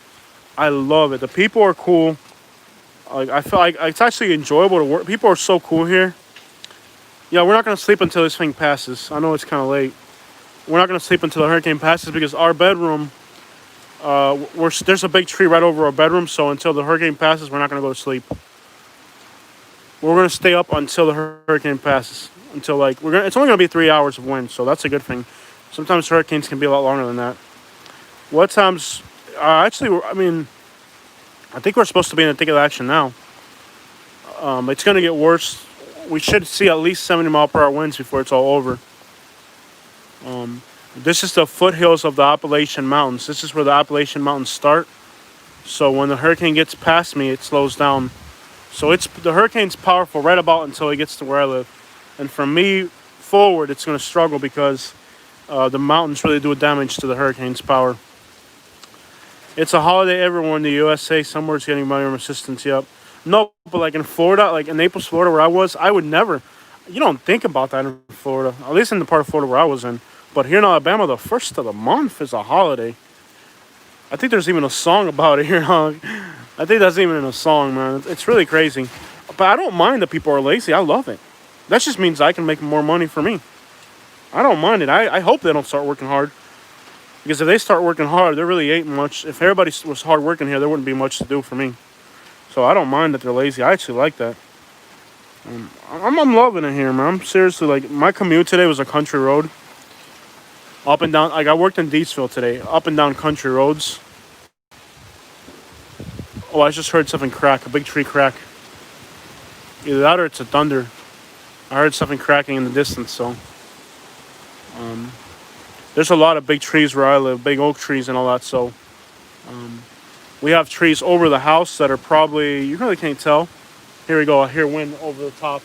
I love it. The people are cool. Like I feel like it's actually enjoyable to work. People are so cool here. Yeah, we're not gonna sleep until this thing passes. I know it's kind of late. We're not gonna sleep until the hurricane passes because our bedroom, there's a big tree right over our bedroom. So until the hurricane passes, we're not gonna go to sleep. We're gonna stay up until the hurricane passes. Until it's only gonna be 3 hours of wind, so that's a good thing. Sometimes hurricanes can be a lot longer than that. What times? Actually, I think we're supposed to be in the thick of action now. It's gonna get worse. We should see at least 70-mile-per-hour winds before it's all over. This is the foothills of the Appalachian Mountains. This is where the Appalachian Mountains start. So when the hurricane gets past me, it slows down. So the hurricane's powerful right about until it gets to where I live. And from me forward, it's going to struggle because the mountains really do damage to the hurricane's power. It's a holiday everywhere in the USA. Somewhere's getting money from assistance. Yep. No, but like in Florida, like in Naples, Florida, where I was, I would never. You don't think about that in Florida. At least in the part of Florida where I was in. But here in Alabama, the first of the month is a holiday. I think there's even a song about it here. I think that's even in a song, man. It's really crazy. But I don't mind that people are lazy. I love it. That just means I can make more money for me. I don't mind it. I hope they don't start working hard. Because if they start working hard, there really ain't much. If everybody was hard working here, there wouldn't be much to do for me. So I don't mind that they're lazy. I actually like that. I'm loving it here, man. I'm seriously, like, my commute today was a country road. Up and down, like I worked in Deesville today. Up and down country roads. Oh, I just heard something crack. A big tree crack. Either that or it's a thunder. I heard something cracking in the distance, so. There's a lot of big trees where I live. Big oak trees and all that, so. We have trees over the house that are probably, you really can't tell. Here we go, I hear wind over the top.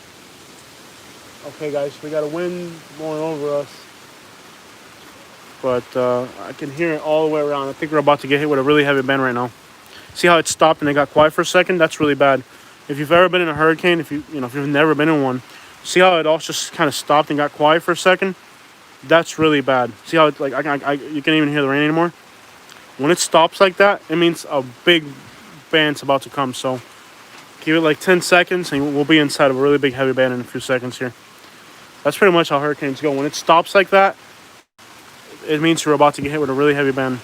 Okay guys, we got a wind blowing over us. But I can hear it all the way around. I think we're about to get hit with a really heavy band right now. See how it stopped and it got quiet for a second? That's really bad. If you've ever been in a hurricane, if you've never been in one, see how it all just kind of stopped and got quiet for a second? That's really bad. See how it, like you can't even hear the rain anymore? When it stops like that, it means a big band's about to come. So give it like 10 seconds and we'll be inside of a really big heavy band in a few seconds here. That's pretty much how hurricanes go. When it stops like that, it means you're about to get hit with a really heavy band.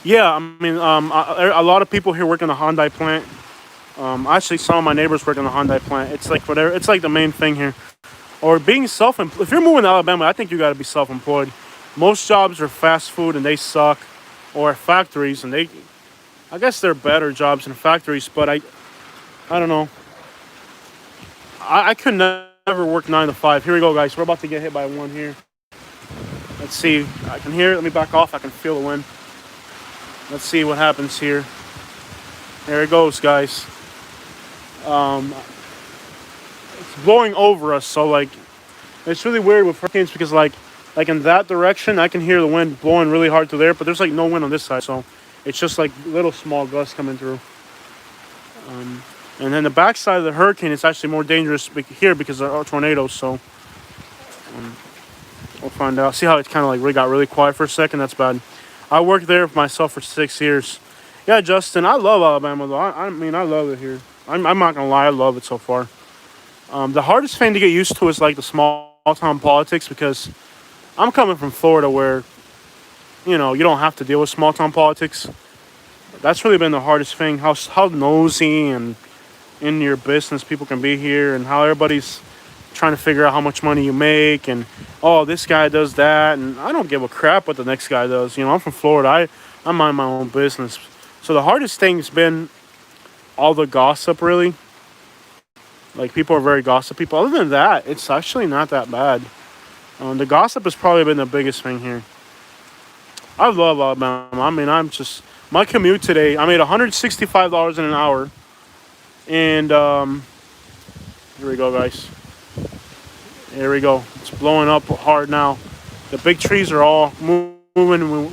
Yeah, a lot of people here work in the Hyundai plant. Actually, some of my neighbors work in the Hyundai plant. It's like whatever. It's like the main thing here. Or being self-employed. If you're moving to Alabama, I think you got to be self-employed. Most jobs are fast food and they suck. Or factories and I guess they're better jobs than factories. But I don't know. I could never work 9 to 5. Here we go, guys. We're about to get hit by one here. Let's see. I can hear it. Let me back off. I can feel the wind. Let's see what happens here. There it goes, guys. It's blowing over us, so like it's really weird with hurricanes because like in that direction I can hear the wind blowing really hard through there, but there's like no wind on this side, so it's just like little small gusts coming through. And then the back side of the hurricane is actually more dangerous here because there are tornadoes, so we'll find out. See how it kind of like really got really quiet for a second? That's bad. I worked there myself for 6 years. Yeah, Justin, I love Alabama though. I love it here. I'm not gonna lie, I love it so far. The hardest thing to get used to is like the small town politics because I'm coming from Florida where, you don't have to deal with small town politics. That's really been the hardest thing. How nosy and in your business people can be here and how everybody's trying to figure out how much money you make, and oh, this guy does that, and I don't give a crap what the next guy does. You know, I'm from Florida. I mind my own business. So the hardest thing's been all the gossip, really. Like, people are very gossip people. Other than that, it's actually not that bad. The gossip has probably been the biggest thing here. I love Alabama. I mean, my commute today, I made $165 in an hour. And here we go, guys. Here we go. It's blowing up hard now. The big trees are all moving.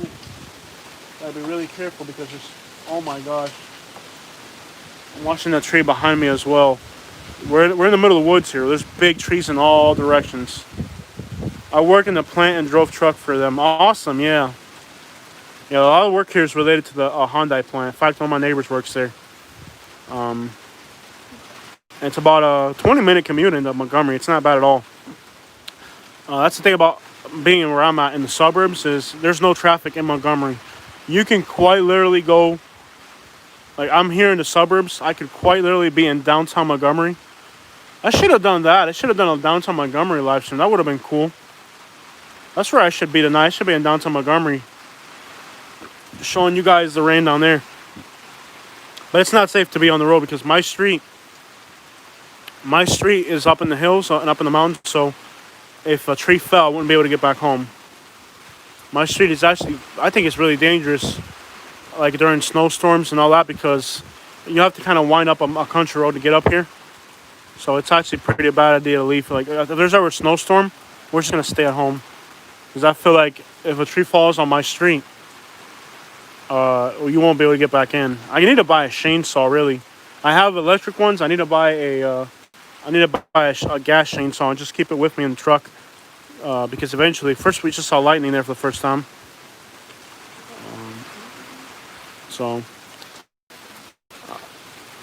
Gotta be really careful because there's, oh my gosh. I'm watching that tree behind me as well. We're in the middle of the woods here. There's big trees in all directions. I work in the plant and drove truck for them. Awesome, yeah. Yeah, a lot of work here is related to the Hyundai plant. In fact, one of my neighbors works there. And it's about a 20-minute commute into Montgomery. It's not bad at all. That's the thing about being where I'm at in the suburbs is there's no traffic in Montgomery. You can quite literally go, like I'm here in the suburbs, I could quite literally be in downtown Montgomery. I should have done that. I should have done a downtown Montgomery live stream. That would have been cool. That's where I should be tonight. I should be in downtown Montgomery, showing you guys the rain down there. But it's not safe to be on the road because my street is up in the hills and up in the mountains. So if a tree fell, I wouldn't be able to get back home. My street is actually, I think it's really dangerous, like during snowstorms and all that, because you have to kind of wind up a country road to get up here. So it's actually pretty bad idea to leave. Like if there's ever a snowstorm, we're just gonna stay at home. Because I feel like if a tree falls on my street, you won't be able to get back in. I need to buy a chainsaw, really. I have electric ones. I need to buy a gas chainsaw and just keep it with me in the truck. Because eventually, first we just saw lightning there for the first time. So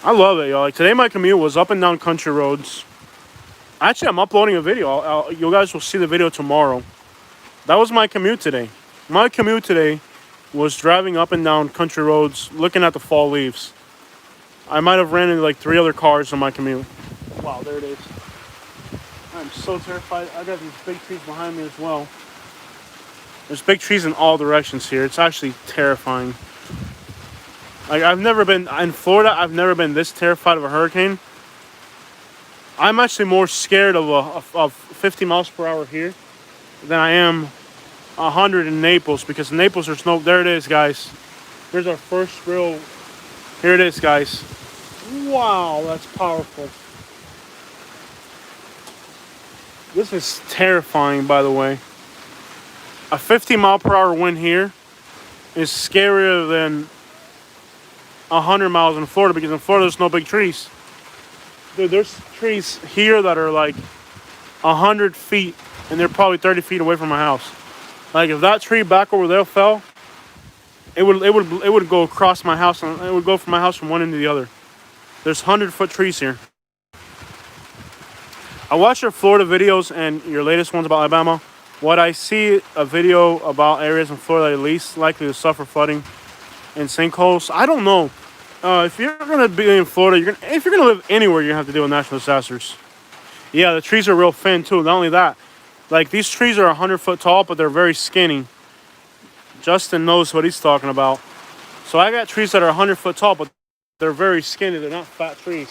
I love it, y'all. Like today, my commute was up and down country roads. Actually, I'm uploading a video. You guys will see the video tomorrow. That was my commute today. My commute today was driving up and down country roads, looking at the fall leaves. I might have ran into like 3 other cars on my commute. Wow, there it is. I'm so terrified. I got these big trees behind me as well. There's big trees in all directions here. It's actually terrifying. Like I've never been in Florida. I've never been this terrified of a hurricane. I'm actually more scared of 50 miles per hour here than I am 100 in Naples, because in Naples there's no. There it is, guys. Here's our first real. Here it is, guys. Wow, that's powerful. This is terrifying, by the way. A 50 mile per hour wind here is scarier than 100 miles in Florida, because in Florida there's no big trees. Dude, there's trees here that are like 100 feet, and they're probably 30 feet away from my house. Like if that tree back over there fell, it would go across my house, and it would go from my house from one end to the other. There's 100-foot trees here. I watch your Florida videos and your latest ones about Alabama. What I see a video about areas in Florida that are least likely to suffer flooding and sinkholes. I don't know. If you're gonna be in Florida, if you're gonna live anywhere, you're gonna have to deal with natural disasters. Yeah, the trees are real thin too. Not only that, like these trees are 100 foot tall, but they're very skinny. Justin knows what he's talking about. So I got trees that are 100 foot tall, but they're very skinny. They're not fat trees.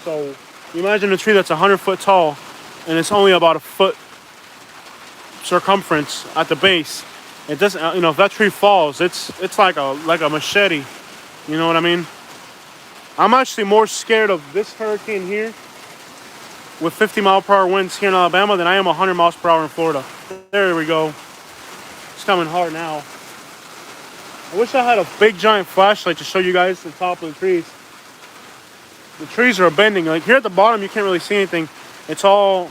So you imagine a tree that's 100 foot tall, and it's only about a foot circumference at the base. It doesn't, if that tree falls, it's like a machete. You know what I mean? I'm actually more scared of this hurricane here with 50 mile per hour winds here in Alabama than I am 100 miles per hour in Florida. There we go. It's coming hard now. I wish I had a big giant flashlight to show you guys the top of the trees. The trees are bending. Like here at the bottom, you can't really see anything. It's all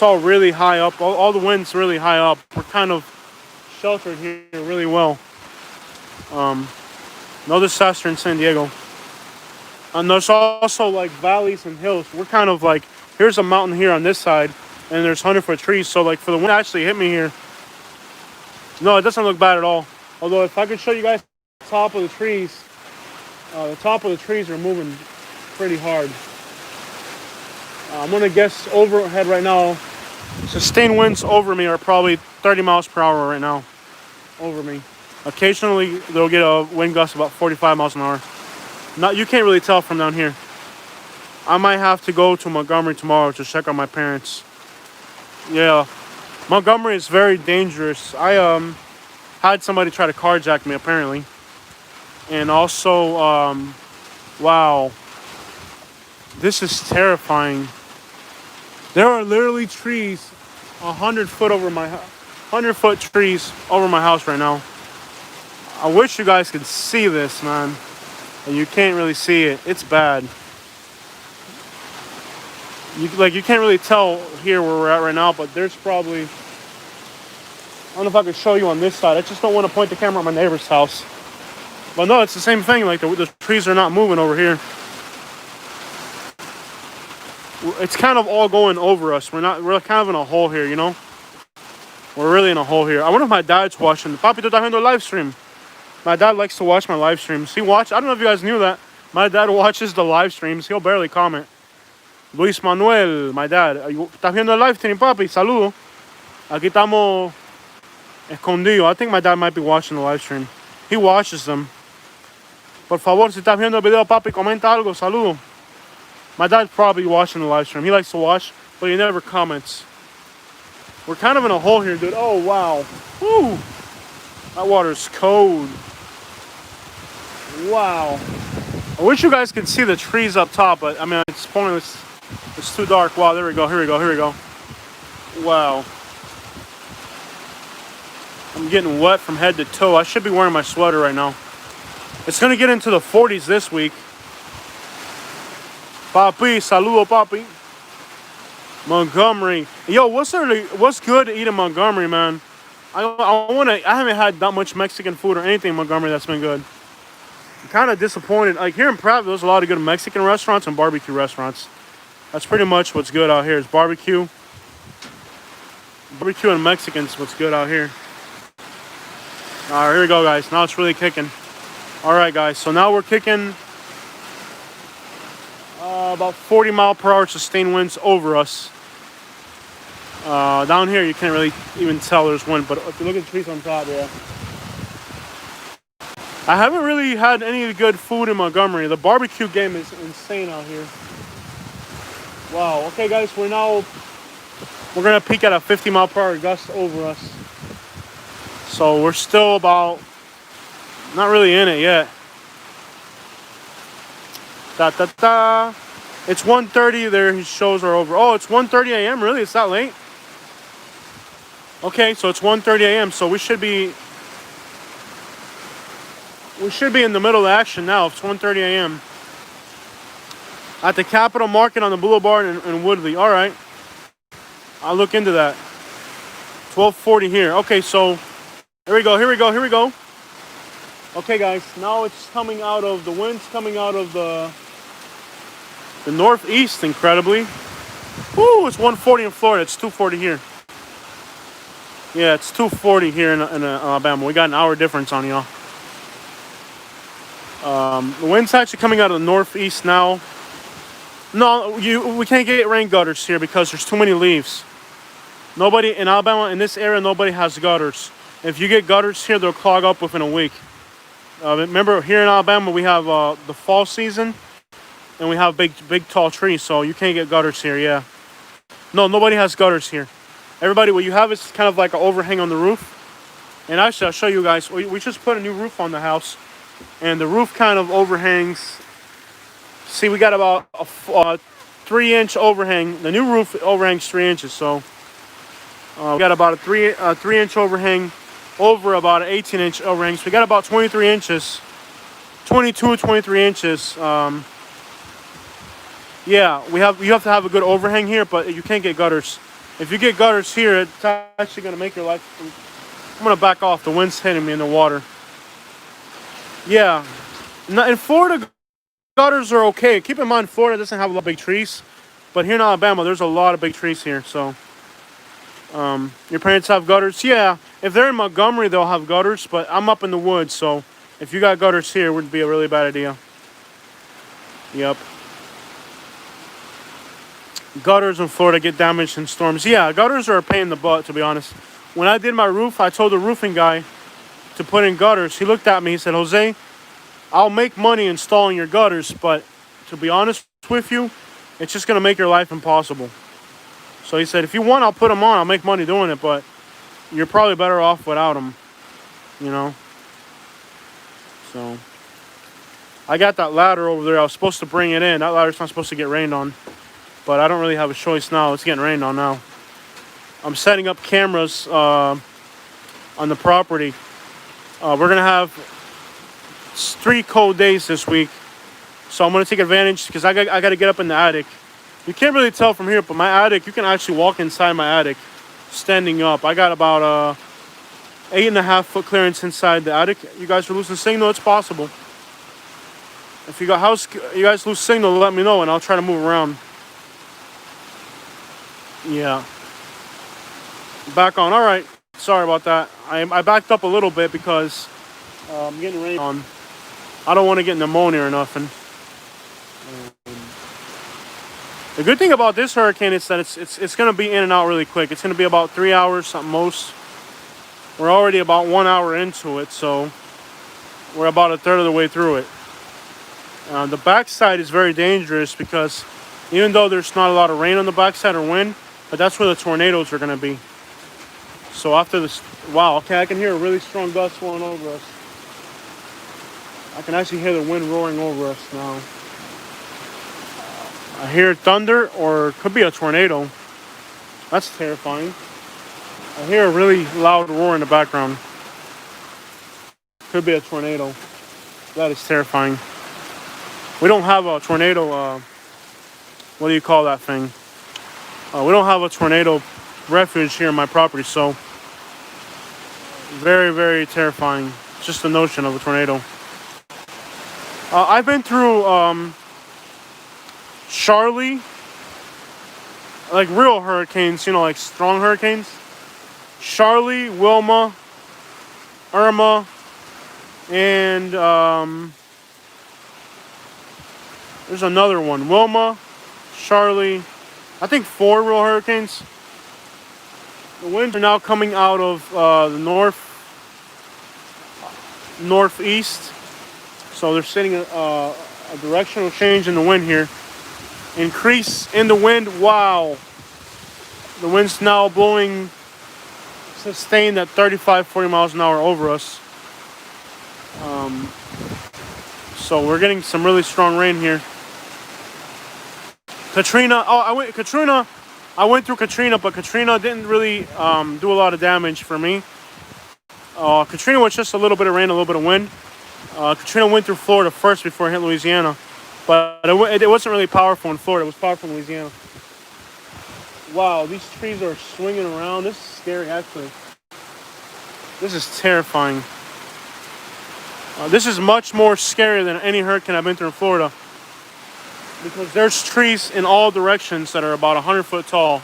really high up. All the wind's really high up. We're kind of sheltered here really well. No disaster in San Diego. And there's also like valleys and hills. We're kind of like, here's a mountain here on this side, and there's 100-foot trees. So like for the wind to actually hit me here, no, it doesn't look bad at all. Although if I could show you guys the top of the trees are moving pretty hard. I'm gonna guess overhead right now. Sustained winds over me are probably 30 miles per hour right now. Over me. Occasionally they'll get a wind gust about 45 miles an hour. Not, you can't really tell from down here. I might have to go to Montgomery tomorrow to check on my parents. Yeah, Montgomery is very dangerous. I had somebody try to carjack me apparently, and also wow, this is terrifying. There are literally trees 100 foot over my 100 foot trees over my house right now. I wish you guys could see this, man, and you can't really see it. It's bad. You can't really tell here where we're at right now, but there's probably, I don't know if I could show you on this side. I just don't want to point the camera at my neighbor's house. But no, it's the same thing. Like the trees are not moving over here. It's kind of all going over us. We're kind of in a hole here, you know? We're really in a hole here. I wonder if my dad's watching. Papi, tú estás viendo live stream. My dad likes to watch my live streams. I don't know if you guys knew that. My dad watches the live streams. He'll barely comment. Luis Manuel, my dad. ¿Estás viendo el live stream, papi? Saludo. Aquí estamos escondidos. I think my dad might be watching the live stream. He watches them. Por favor, si estás viendo el video, papi, comenta algo. Saludo. My dad's probably watching the live stream. He likes to watch, but he never comments. We're kind of in a hole here, dude. Oh, wow. Woo. That water's cold. Wow. I wish you guys could see the trees up top, but I mean, it's pointless. It's too dark. Wow, there we go. Here we go. Here we go. Wow. I'm getting wet from head to toe. I should be wearing my sweater right now. It's going to get into the 40s this week. Papi, saludo, papi. Montgomery. Yo, what's good to eat in Montgomery, man? I haven't had that much Mexican food or anything in Montgomery that's been good. I'm kind of disappointed. Like here in Prattville, there's a lot of good Mexican restaurants and barbecue restaurants. That's pretty much what's good out here is barbecue. Barbecue and Mexican's what's good out here. All right, here we go, guys. Now it's really kicking. All right, guys. So now we're kicking about 40 mile per hour sustained winds over us. Down here, you can't really even tell there's wind, but if you look at the trees on top, yeah. I haven't really had any good food in Montgomery. The barbecue game is insane out here. Wow. Okay, guys, we're gonna peak at a 50 mile per hour gust over us. So we're still about not really in it yet. It's 1:30 there. His shows are over. Oh, it's 1:30 a.m. Really? It's that late? Okay, so it's 1:30 a.m. So we should be in the middle of action now. It's 1:30 a.m. at the Capitol Market on the Boulevard in Woodley. All right, I'll look into that. 12:40 here. Okay, so here we go. Here we go. Here we go. Okay, guys. Now it's coming out of the wind's coming out of the northeast. Incredibly. Woo! It's 1:40 in Florida. It's 2:40 here. Yeah, it's 2:40 here in Alabama. We got an hour difference on y'all. The wind's actually coming out of the northeast now. No, we can't get rain gutters here because there's too many leaves. Nobody in Alabama, in this area, nobody has gutters. If you get gutters here, they'll clog up within a week. Remember, here in Alabama, we have the fall season, and we have big, tall trees, so you can't get gutters here, yeah. No, nobody has gutters here. Everybody, what you have is kind of like an overhang on the roof. And actually, I'll show you guys. We just put a new roof on the house, and the roof kind of overhangs. See, we got about a 3-inch overhang. The new roof overhangs 3 inches, so we got about a 3-inch overhang over about an 18-inch overhang. So we got about 23 inches, 22, 23 inches. Yeah, you have to have a good overhang here, but you can't get gutters. If you get gutters here, it's actually going to make your life... I'm going to back off. The wind's hitting me in the water. Yeah. In Florida, gutters are okay. Keep in mind, Florida doesn't have a lot of big trees. But here in Alabama, there's a lot of big trees here. So, your parents have gutters? Yeah. If they're in Montgomery, they'll have gutters. But I'm up in the woods, so if you got gutters here, it would be a really bad idea. Yep. gutters in Florida get damaged in storms. Yeah, gutters are a pain in the butt, to be honest. When I did my roof, I told the roofing guy to put in gutters. He looked at me, he said, Jose, I'll make money installing your gutters, but to be honest with you, it's just going to make your life impossible. So he said, if you want, I'll put them on. I'll make money doing it, but you're probably better off without them, you know. So I got that ladder over there. I was supposed to bring it in. That ladder's not supposed to get rained on, but I don't really have a choice now. It's getting rained on now. I'm setting up cameras on the property. We're going to have 3 cold days this week. So I'm going to take advantage because I got to get up in the attic. You can't really tell from here, but my attic, you can actually walk inside my attic standing up. I got about 8.5 foot clearance inside the attic. You guys are losing signal, it's possible. If you guys lose signal, let me know and I'll try to move around. Yeah. Back on. All right. Sorry about that. I backed up a little bit because I'm getting rain on. I don't want to get pneumonia or nothing. The good thing about this hurricane is that it's going to be in and out really quick. It's going to be about 3 hours at most. We're already about 1 hour into it, so we're about a third of the way through it. The backside is very dangerous because even though there's not a lot of rain on the backside or wind, but that's where the tornadoes are going to be. So after this, wow, okay, I can hear a really strong gust going over us. I can actually hear the wind roaring over us now. I hear thunder, or it could be a tornado. That's terrifying. I hear a really loud roar in the background. Could be a tornado. That is terrifying. We don't have a tornado, what do you call that thing? We don't have a tornado refuge here in my property, so very, very terrifying. Just the notion of a tornado. I've been through Charlie, like real hurricanes, you know, like strong hurricanes. Charlie, Wilma, Irma, and there's another one. Wilma, Charlie, I think 4 real hurricanes. The winds are now coming out of the northeast. So they're setting a directional change in the wind here. Increase in the wind. Wow. The wind's now blowing sustained at 35, 40 miles an hour over us. So we're getting some really strong rain here. Katrina. Oh, I went through Katrina, but Katrina didn't really do a lot of damage for me. Katrina was just a little bit of rain, a little bit of wind. Katrina went through Florida first before it hit Louisiana. But it wasn't really powerful in Florida. It was powerful in Louisiana. Wow, these trees are swinging around. This is scary, actually. This is terrifying. This is much more scary than any hurricane I've been through in Florida. Because there's trees in all directions that are about 100 foot tall.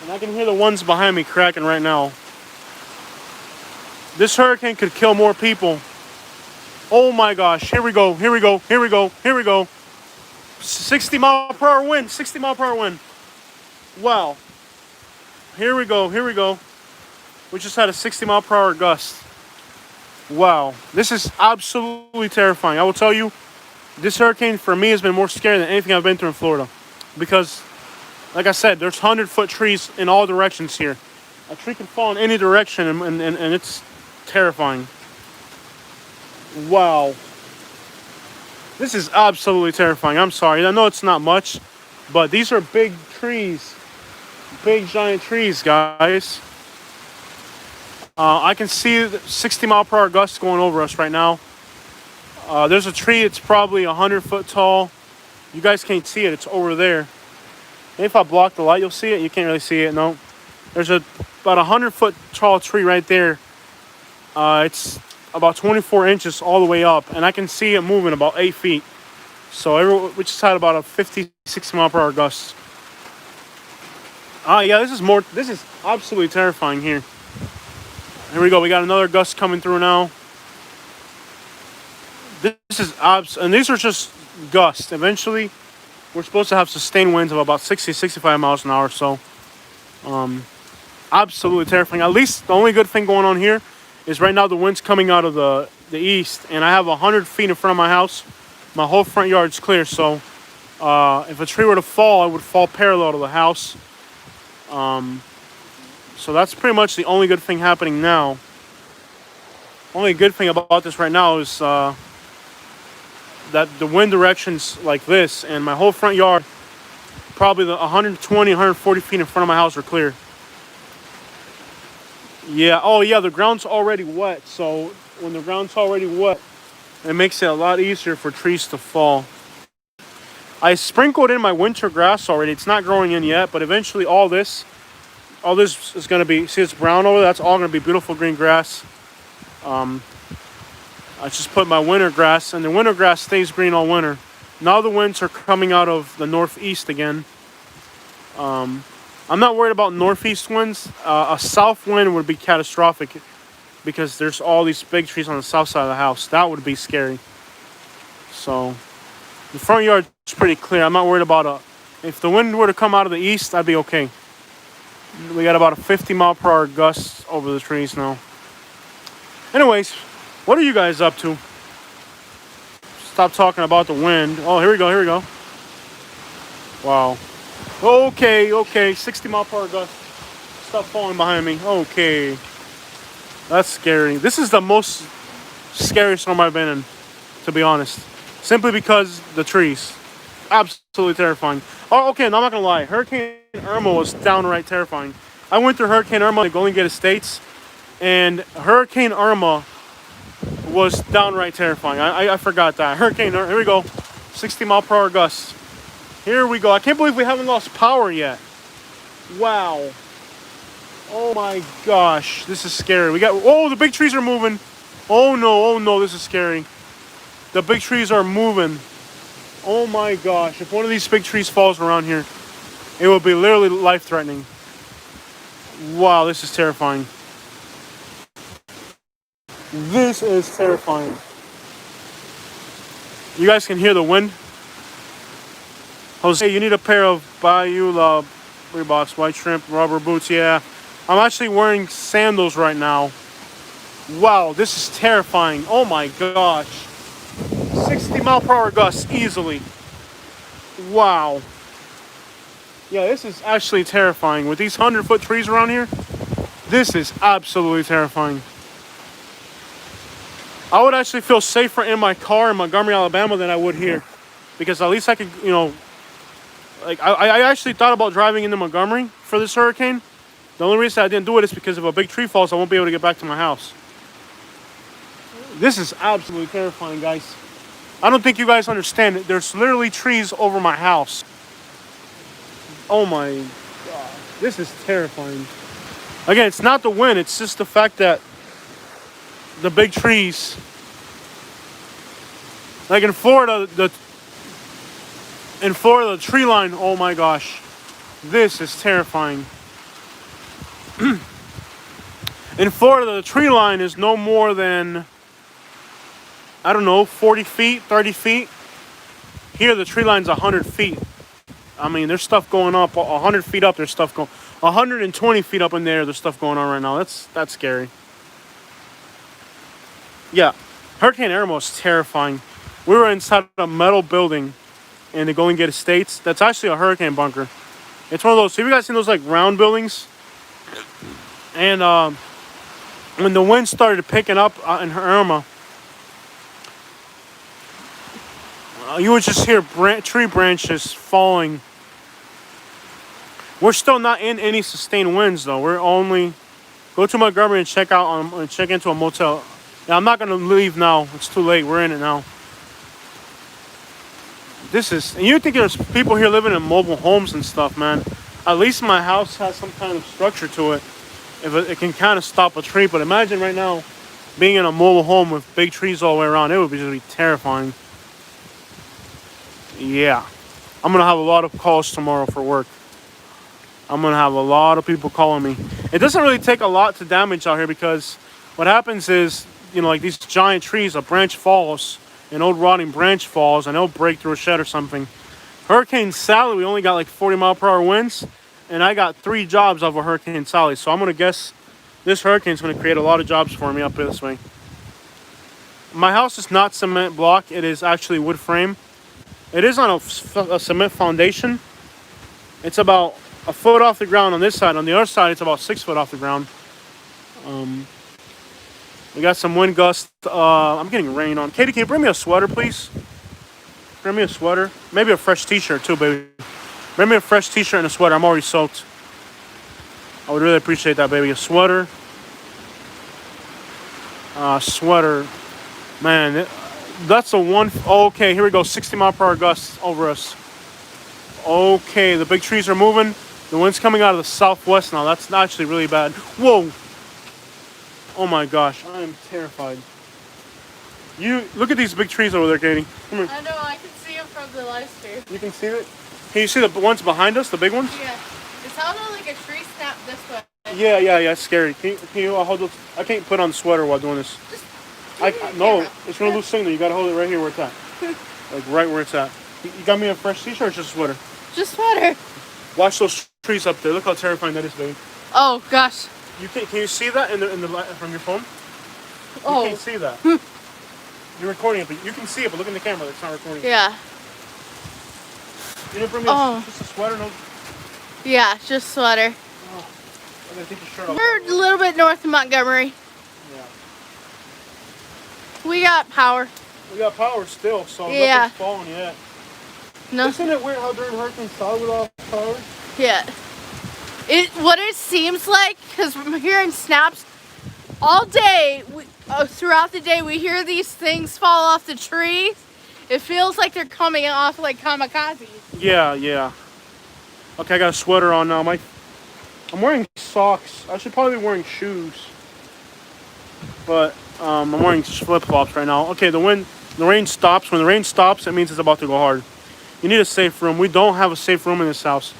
And I can hear the ones behind me cracking right now. This hurricane could kill more people. Oh my gosh, here we go, here we go, here we go, here we go. 60 mile per hour wind, 60 mile per hour wind. Wow. Here we go, here we go. We just had a 60 mile per hour gust. Wow, this is absolutely terrifying. I will tell you, this hurricane for me has been more scary than anything I've been through in Florida. Because, like I said, there's 100-foot trees in all directions here. A tree can fall in any direction and it's terrifying. Wow. This is absolutely terrifying. I'm sorry. I know it's not much, but these are big trees. Big, giant trees, guys. I can see 60 mile per hour gusts going over us right now. There's a tree. It's probably 100 foot tall. You guys can't see it. It's over there. Maybe if I block the light, you'll see it. You can't really see it. No. There's about 100 foot tall tree right there. It's about 24 inches all the way up, and I can see it moving about 8 feet. So we just had about a 50, 60 mile per hour gust. Yeah, this is absolutely terrifying here. Here we go. We got another gust coming through now. This is and these are just gusts. Eventually, we're supposed to have sustained winds of about 60, 65 miles an hour. So, absolutely terrifying. At least the only good thing going on here is right now the wind's coming out of the east, and I have 100 feet in front of my house. My whole front yard's clear, so if a tree were to fall, it would fall parallel to the house. So that's pretty much the only good thing happening now. Only good thing about this right now is that the wind direction's like this, and my whole front yard, probably the 120, 140 feet in front of my house are clear. Yeah, oh yeah, the ground's already wet, so when the ground's already wet, it makes it a lot easier for trees to fall. I sprinkled in my winter grass already. It's not growing in yet, but eventually all this is going to be, see it's brown over there? That's all going to be beautiful green grass. I just put my winter grass, and the winter grass stays green all winter. Now the winds are coming out of the northeast again. I'm not worried about northeast winds. A south wind would be catastrophic because there's all these big trees on the south side of the house. That would be scary. So the front yard's pretty clear. I'm not worried about if the wind were to come out of the east, I'd be okay. We got about a 50 mile per hour gust over the trees now. Anyways, what are you guys up to? Stop talking about the wind. Oh, here we go. Wow. Okay. 60 mile per hour gust. Stop falling behind me. Okay. That's scary. This is the most scary storm I've been in, to be honest. Simply because the trees. Absolutely terrifying. Oh, okay, no, I'm not gonna lie. Hurricane Irma was downright terrifying. I went through Hurricane Irma in the Golden Gate Estates, and Hurricane Irma was downright terrifying. I forgot that. Hurricane Irma, here we go. 60 mile per hour gusts. Here we go. I can't believe we haven't lost power yet. Wow. Oh my gosh. This is scary. The big trees are moving. Oh no, this is scary. The big trees are moving. Oh my gosh. If one of these big trees falls around here, it will be literally life-threatening. Wow, this is terrifying. This is terrifying. You guys can hear the wind. Jose, you need a pair of Bayou Reeboks, white shrimp, rubber boots. Yeah, I'm actually wearing sandals right now. Wow, this is terrifying. Oh my gosh. 60 mile per hour gusts easily. Wow. Yeah, this is actually terrifying. With these 100-foot trees around here, this is absolutely terrifying. I would actually feel safer in my car in Montgomery, Alabama than I would here. Because at least I could, I actually thought about driving into Montgomery for this hurricane. The only reason I didn't do it is because if a big tree falls, I won't be able to get back to my house. This is absolutely terrifying, guys. I don't think you guys understand it. There's literally trees over my house. Oh my God. This is terrifying. Again, it's not the wind. It's just the fact that the big trees, like in Florida, the tree line, oh my gosh, this is terrifying. In Florida, the tree line is no more than, I don't know, 40 feet, 30 feet. Here, the tree line's 100 feet. I mean, there's stuff going up 100 feet up. There's stuff going 120 feet up in there. There's stuff going on right now. That's scary. Yeah, Hurricane Irma was terrifying. We were inside a metal building in the Golden Gate Estates. That's actually a hurricane bunker. It's one of those. Have you guys seen those like round buildings? And when the wind started picking up in Irma, you would just hear tree branches falling. We're still not in any sustained winds though. We're only go to Montgomery and check into a motel. Yeah, I'm not gonna leave now. It's too late. We're in it now. And you think there's people here living in mobile homes and stuff, man. At least my house has some kind of structure to it. If it can kind of stop a tree. But imagine right now being in a mobile home with big trees all the way around. It would just be terrifying. Yeah. I'm going to have a lot of calls tomorrow for work. I'm going to have a lot of people calling me. It doesn't really take a lot to damage out here because what happens is, like these giant trees, a branch falls, an old rotting branch falls, and it'll break through a shed or something. Hurricane Sally, we only got like 40-mile-per-hour winds, and I got 3 jobs off of Hurricane Sally. So I'm gonna guess this hurricane's gonna create a lot of jobs for me up this way. My house is not cement block; it is actually wood frame. It is on a cement foundation. It's about a foot off the ground on this side. On the other side, it's about 6 foot off the ground. We got some wind gusts. I'm getting rain on. Katie, can you bring me a sweater, please? Bring me a sweater. Maybe a fresh t-shirt too, baby. Bring me a fresh t-shirt and a sweater. I'm already soaked. I would really appreciate that, baby. A sweater. Sweater. Man, that's a one. Okay, here we go. 60-mile-per-hour gusts over us. Okay, the big trees are moving. The wind's coming out of the southwest now. That's actually really bad. Whoa. Oh my gosh, I am terrified. You look at these big trees over there, Katie. Come here. I know, I can see them from the live stream. You can see it? Can you see the ones behind us, the big ones? Yeah. It sounded like a tree snapped this way. Yeah, it's scary. Can you hold those? I can't put on the sweater while doing this. No, it's gonna lose signal. You gotta hold it right here where it's at. Like right where it's at. You got me a fresh t-shirt or just a sweater? Just sweater. Watch those trees up there. Look how terrifying that is, baby. Oh gosh. Can you see that in the from your phone? Oh. You can't see that. You're recording it, but you can see it, but look in the camera. It's not recording. Yeah. You didn't bring me just a sweater, no? Yeah, just sweater. Oh, I gotta take your shirt off. We're a little bit north of Montgomery. Yeah. We got power. We got power still, so nothing's falling yet. No. Isn't it weird how during Hurricane Sally we lost power? Yeah. What it seems like, because we're hearing snaps all day, throughout the day, we hear these things fall off the trees. It feels like they're coming off like kamikazes. Yeah. Okay, I got a sweater on now. I'm wearing socks. I should probably be wearing shoes. But I'm wearing flip-flops right now. Okay, the rain stops. When the rain stops, it means it's about to go hard. You need a safe room. We don't have a safe room in this house.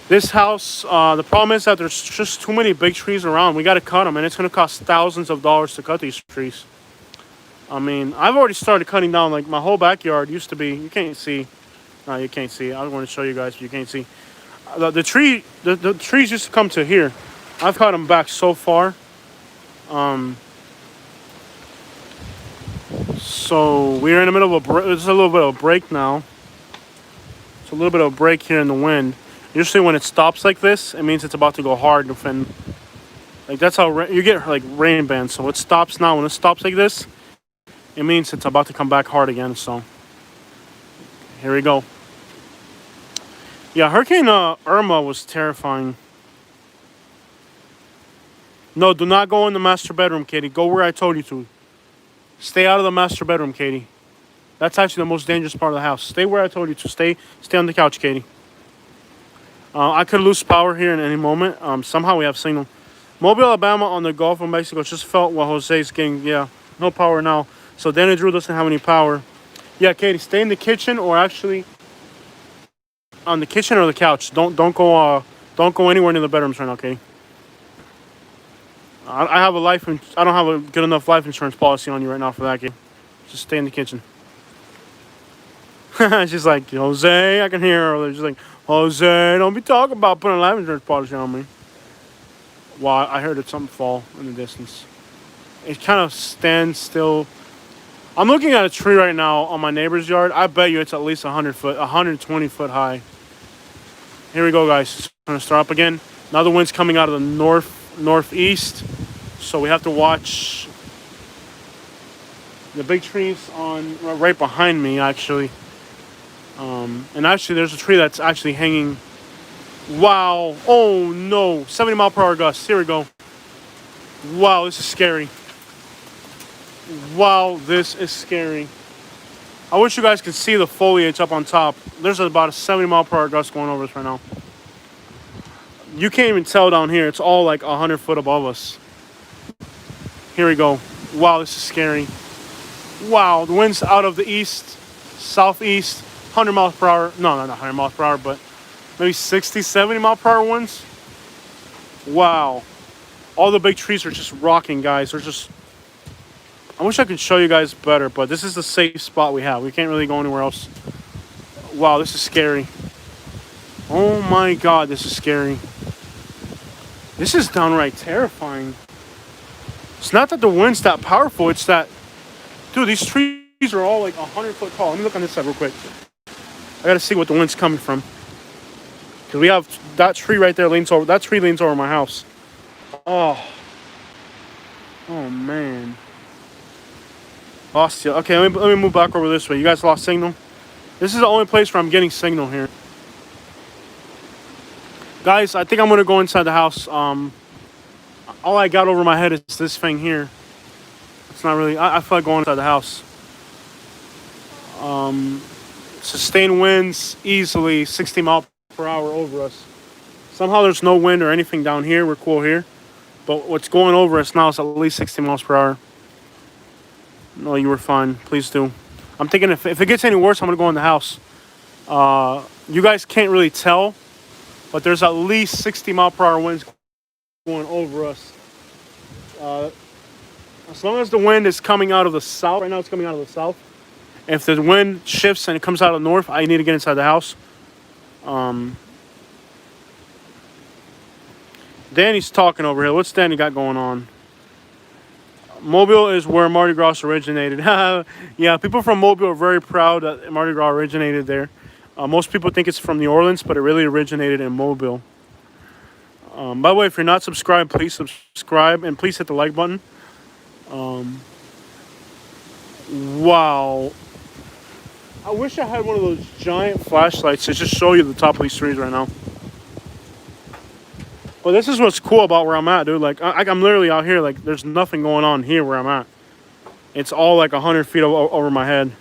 This house, the problem is that there's just too many big trees around. We got to cut them, and it's going to cost thousands of dollars to cut these trees. I mean, I've already started cutting down. Like, my whole backyard used to be, you can't see. No, you can't see. I want to show you guys, but you can't see. The trees used to come to here. I've cut them back so far. So we're in the middle of there's a little bit of a break now. It's a little bit of a break here in the wind. Usually when it stops like this, it means it's about to go hard. And like that's how you get like rain bands. So it stops now. When it stops like this, it means it's about to come back hard again. So here we go. Yeah, Hurricane Irma was terrifying. No, do not go in the master bedroom, Katie. Go where I told you to. Stay out of the master bedroom, Katie. That's actually the most dangerous part of the house. Stay where I told you to. Stay on the couch, Katie. I could lose power here in any moment. Somehow we have signal. Mobile, Alabama on the Gulf of Mexico just felt what Jose's getting. Yeah, no power now. So Danny Drew doesn't have any power. Yeah, Katie, stay in the kitchen or actually on the kitchen or the couch. Don't go anywhere near the bedrooms right now, Katie. I have I don't have a good enough life insurance policy on you right now for that, Katie. Just stay in the kitchen. She's like, Jose, I can hear her. She's like, Jose, don't be talking about putting a life insurance policy on me. Well, I heard something fall in the distance. It kind of stands still. I'm looking at a tree right now on my neighbor's yard. I bet you it's at least 120 foot high. Here we go, guys. It's going to start up again. Now the wind's coming out of the northeast. So we have to watch the big trees right behind me, actually. And actually, there's a tree that's actually hanging. Wow. Oh, no. 70-mile-per-hour gusts. Here we go. Wow, this is scary. Wow, this is scary. I wish you guys could see the foliage up on top. There's about a 70-mile-per-hour gust going over us right now. You can't even tell down here. It's all like 100 foot above us. Here we go. Wow, this is scary. Wow, the wind's out of the east, southeast, 100 miles per hour. No, not 100 miles per hour, but maybe 60, 70 mile per hour winds. Wow. All the big trees are just rocking, guys. They're just... I wish I could show you guys better, but this is the safe spot we have. We can't really go anywhere else. Wow, this is scary. Oh my God, this is scary. This is downright terrifying. It's not that the wind's that powerful, it's that, dude, these trees are all like 100 foot tall. Let me look on this side real quick. I gotta see what the wind's coming from. Because we have that tree right there leans over, that tree leans over my house. Oh. Oh man. Lost you. Okay, let me move back over this way. You guys lost signal? This is the only place where I'm getting signal here. Guys, I think I'm gonna go inside the house. All I got over my head is this thing here. It's not really, I feel like going inside the house. Sustained winds easily 60 miles per hour over us. Somehow there's no wind or anything down here. We're cool here. But what's going over us now is at least 60 miles per hour. No, you were fine. Please do. I'm thinking if it gets any worse, I'm going to go in the house. You guys can't really tell, but there's at least 60 mile per hour winds going over us. As long as the wind is coming out of the south, right now it's coming out of the south. If the wind shifts and it comes out of the north, I need to get inside the house. Danny's talking over here. What's Danny got going on? Mobile is where Mardi Gras originated. Yeah, people from Mobile are very proud that Mardi Gras originated there. Most people think it's from New Orleans, but it really originated in Mobile. By the way, if you're not subscribed, please subscribe and please hit the like button. Wow. I wish I had one of those giant flashlights to just show you the top of these trees right now. But this is what's cool about where I'm at, dude. Like, I'm literally out here. Like, there's nothing going on here where I'm at. It's all like 100 feet over my head.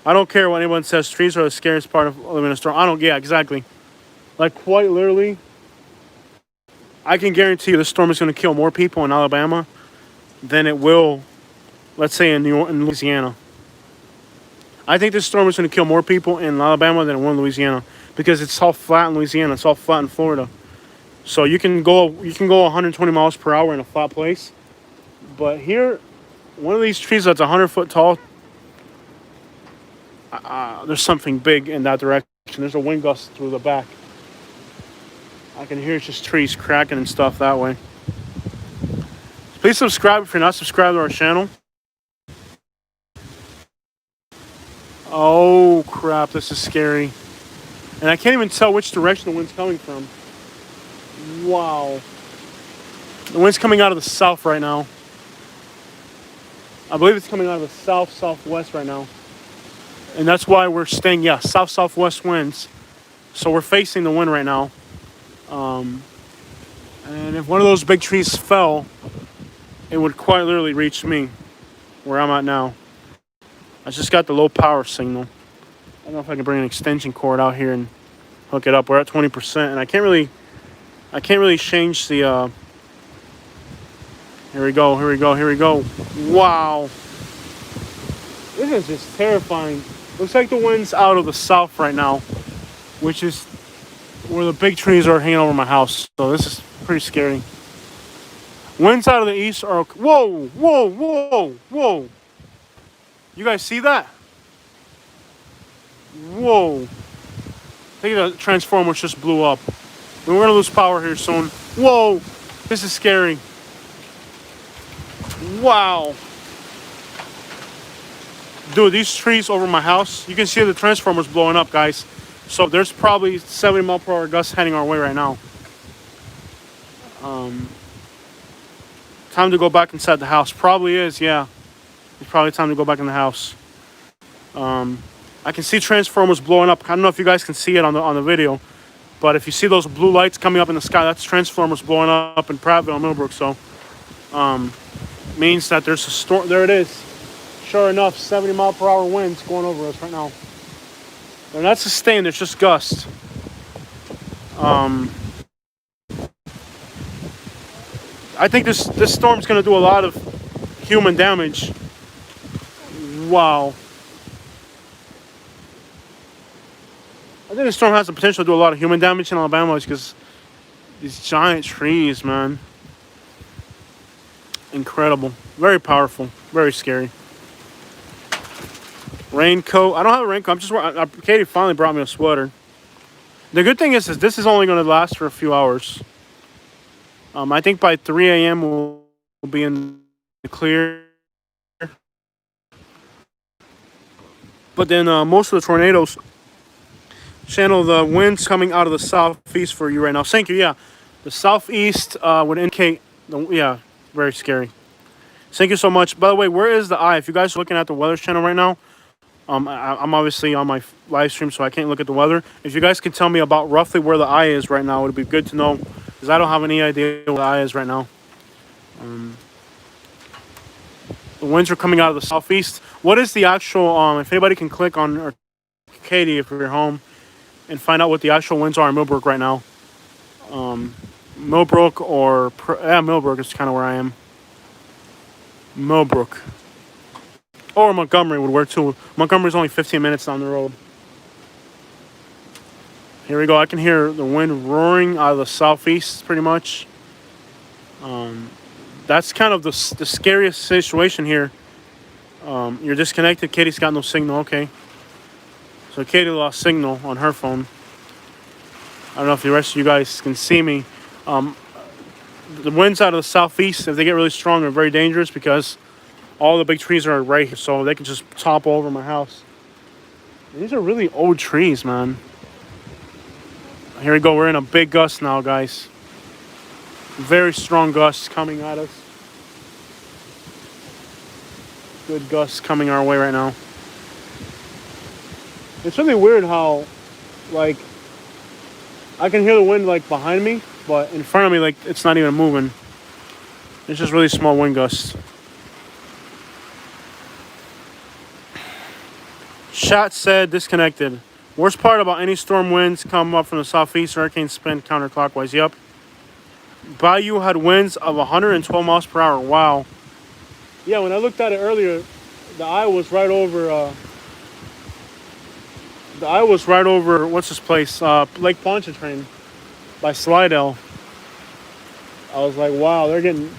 I don't care what anyone says. Trees are the scariest part of living in a storm. I don't. Yeah, exactly. Like, quite literally, I can guarantee you the storm is going to kill more people in Alabama than it will, let's say, in Louisiana. I think this storm is going to kill more people in Alabama than it will in Louisiana because it's all flat in Louisiana. It's all flat in Florida. So you can go 120 miles per hour in a flat place. But here, one of these trees that's 100 foot tall, there's something big in that direction. There's a wind gust through the back. I can hear just trees cracking and stuff that way. Please subscribe if you're not subscribed to our channel. Oh crap, this is scary. And I can't even tell which direction the wind's coming from. Wow. The wind's coming out of the south right now. I believe it's coming out of the southwest right now. And that's why we're staying, yeah, southwest winds. So we're facing the wind right now. And if one of those big trees fell, it would quite literally reach me where I'm at now. I just got the low power signal. I don't know if I can bring an extension cord out here and hook it up. We're at 20%, and I can't really change the. Here we go. Wow. This is just terrifying. Looks like the wind's out of the south right now, which is where the big trees are hanging over my house. So this is pretty scary. Winds out of the east are. Whoa. You guys see that? Whoa. I think the transformer just blew up. We're going to lose power here soon. Whoa. This is scary. Wow. Dude, these trees over my house, you can see the transformers blowing up, guys. So there's probably 70 mile per hour gusts heading our way right now. Time to go back inside the house. Probably is, yeah. It's probably time to go back in the house. I can see transformers blowing up. I don't know if you guys can see it on the video, but if you see those blue lights coming up in the sky, that's transformers blowing up in Prattville and Millbrook. So, means that there's a storm. There it is. Sure enough, 70 mile per hour winds going over us right now. They're not sustained. It's just gusts. I think this storm's going to do a lot of human damage. Wow. I think the storm has the potential to do a lot of human damage in Alabama because these giant trees, man. Incredible. Very powerful. Very scary. Raincoat. I don't have a raincoat. I'm just wearing. Katie finally brought me a sweater. The good thing is this is only going to last for a few hours. I think by 3 a.m. we'll be in the clear. But then most of the tornadoes channel the winds coming out of the southeast for you right now. Thank you. Yeah, the southeast would indicate. Yeah, very scary. Thank you so much. By the way, where is the eye? If you guys are looking at the weather channel right now, I'm obviously on my live stream, so I can't look at the weather. If you guys can tell me about roughly where the eye is right now, it would be good to know, because I don't have any idea where the eye is right now. The winds are coming out of the southeast. What is the actual, if anybody can click on, or Katie, if you're home, and find out what the actual winds are in Millbrook right now. Millbrook or, Millbrook is kind of where I am. Millbrook. Or Montgomery would work too. Montgomery's only 15 minutes down the road. Here we go. I can hear the wind roaring out of the southeast pretty much. That's kind of the scariest situation here. You're disconnected. Katie's got no signal. Okay. So Katie lost signal on her phone. I don't know if the rest of you guys can see me. The winds out of the southeast, if they get really strong, are very dangerous because all the big trees are right here, so they can just topple over my house. These are really old trees, man. Here we go. We're in a big gust now, guys. Very strong gusts coming at us. Good gusts coming our way right now. It's really weird how, like, I can hear the wind, like, behind me, but in front of me, like, it's not even moving. It's just really small wind gusts. Chat said disconnected. Worst part about any storm winds come up from the southeast, hurricanes spin counterclockwise. Yep. Bayou had winds of 112 miles per hour. Wow. Yeah, when I looked at it earlier, the eye was right over, what's this place? Lake Pontchartrain by Slidell. I was like, wow, they're getting...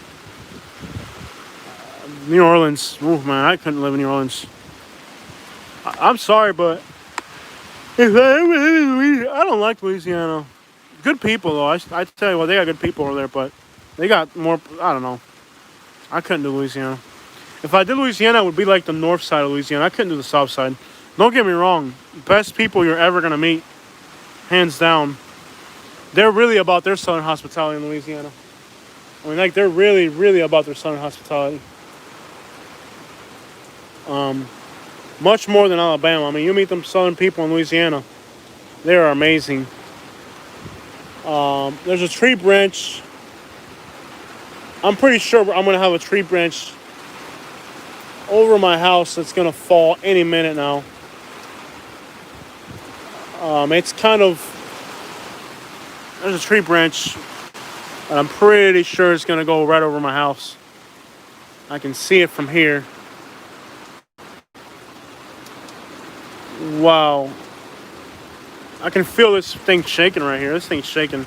New Orleans. Ooh, man, I couldn't live in New Orleans. I'm sorry, but I don't like Louisiana. Good people, though. I tell you what, they got good people over there, but they got more... I don't know. I couldn't do Louisiana. If I did Louisiana, it would be like the north side of Louisiana. I couldn't do the south side. Don't get me wrong. Best people you're ever going to meet. Hands down. They're really about their southern hospitality in Louisiana. I mean, like, they're really, really about their southern hospitality. Much more than Alabama. I mean, you meet them southern people in Louisiana. They are amazing. There's a tree branch. I'm pretty sure I'm going to have a tree branch over my house that's going to fall any minute now. It's kind of... There's a tree branch that I'm pretty sure is going to go right over my house. I can see it from here. Wow. I can feel this thing shaking right here. This thing's shaking.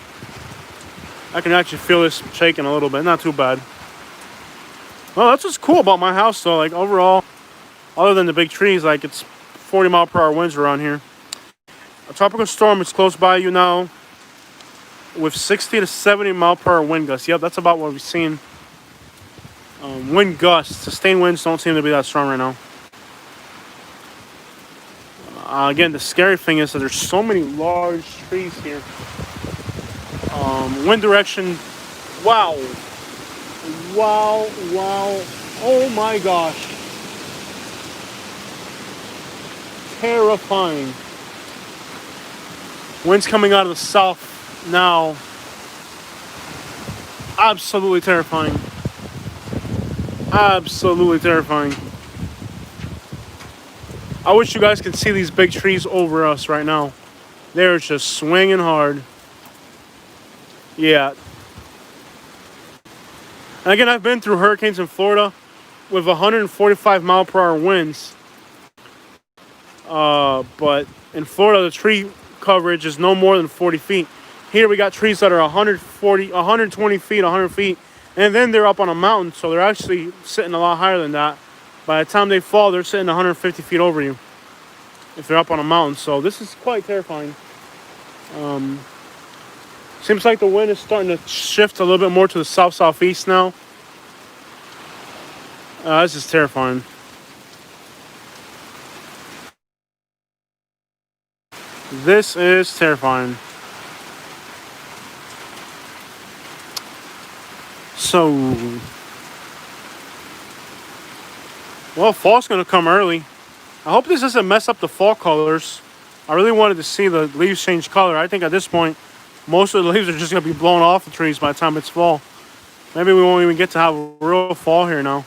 I can actually feel this shaking a little bit. Not too bad. Well, that's what's cool about my house, though. Like, overall, other than the big trees, like, it's 40 mile per hour winds around here. A tropical storm is close by you now with 60 to 70 mile per hour wind gusts. Yep, that's about what we've seen. Wind gusts. Sustained winds don't seem to be that strong right now. Again, the scary thing is that there's so many large trees here. Wind direction. Wow. Wow. Wow. Oh my gosh. Terrifying. Winds coming out of the south now. Absolutely terrifying. Absolutely terrifying. I wish you guys could see these big trees over us right now. They're just swinging hard. Yeah. And again, I've been through hurricanes in Florida with 145 mile per hour winds. But in Florida, the tree coverage is no more than 40 feet. Here we got trees that are 140, 120 feet, 100 feet. And then they're up on a mountain, so they're actually sitting a lot higher than that. By the time they fall, they're sitting 150 feet over you. if they're up on a mountain. So this is quite terrifying. Seems like the wind is starting to shift a little bit more to the south-southeast now. This is terrifying. This is terrifying. So, well, fall's gonna come early. I hope this doesn't mess up the fall colors. I really wanted to see the leaves change color. I think at this point, most of the leaves are just gonna be blown off the trees by the time it's fall. Maybe we won't even get to have a real fall here now.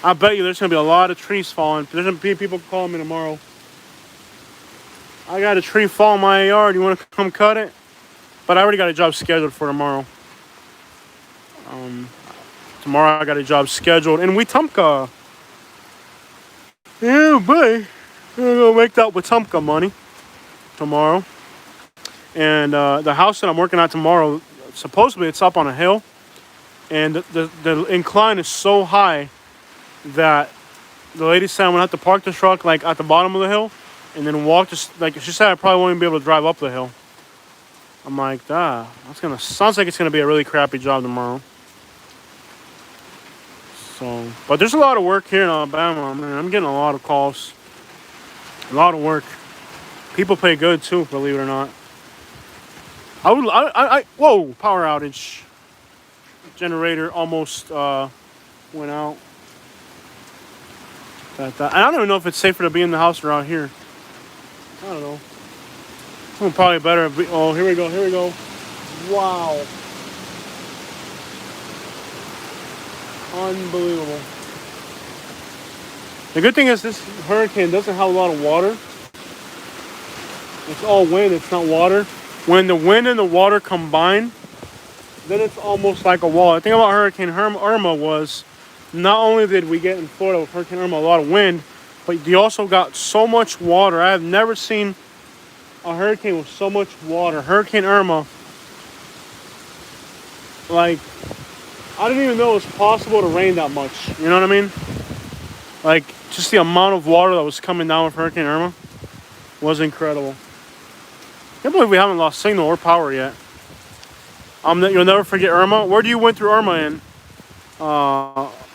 I bet you there's gonna be a lot of trees falling. There's gonna be people calling me tomorrow. I got a tree fall in my yard. You wanna come cut it? But I already got a job scheduled for tomorrow. Tomorrow I got a job scheduled in Wetumpka. Yeah, boy. I'm gonna make that Wetumpka money tomorrow. And the house that I'm working at tomorrow, supposedly it's up on a hill. And the incline is so high that the lady said I'm gonna have to park the truck like at the bottom of the hill and then walk just like she said I probably won't even be able to drive up the hill. I'm like, sounds like it's gonna be a really crappy job tomorrow. So, but there's a lot of work here in Alabama, man. I'm getting a lot of calls. A lot of work. People pay good too, believe it or not. Whoa, power outage. Generator almost went out. And I don't even know if it's safer to be in the house or out here. I don't know. Probably better. Oh, here we go. Wow. Unbelievable. The good thing is this hurricane doesn't have a lot of water. It's all wind, it's not water. When the wind and the water combine, then it's almost like a wall. The thing about Hurricane Irma was, not only did we get in Florida with Hurricane Irma a lot of wind, but you also got so much water. I have never seen a hurricane with so much water. Hurricane Irma, like, I didn't even know it was possible to rain that much. You know what I mean? Like, just the amount of water that was coming down with Hurricane Irma was incredible. I can't believe we haven't lost signal or power yet. You'll never forget Irma. Where do you went through Irma in?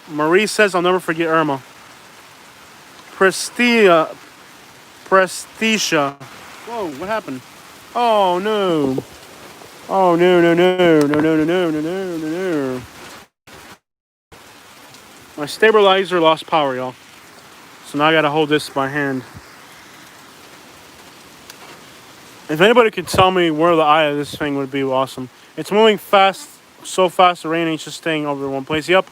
Marie says I'll never forget Irma. Prestia. Whoa, what happened? Oh no. Oh no. My stabilizer lost power, y'all. So now I gotta hold this by hand. If anybody could tell me where the eye of this thing would be, awesome. It's moving fast, so fast the rain ain't just staying over one place. Yep.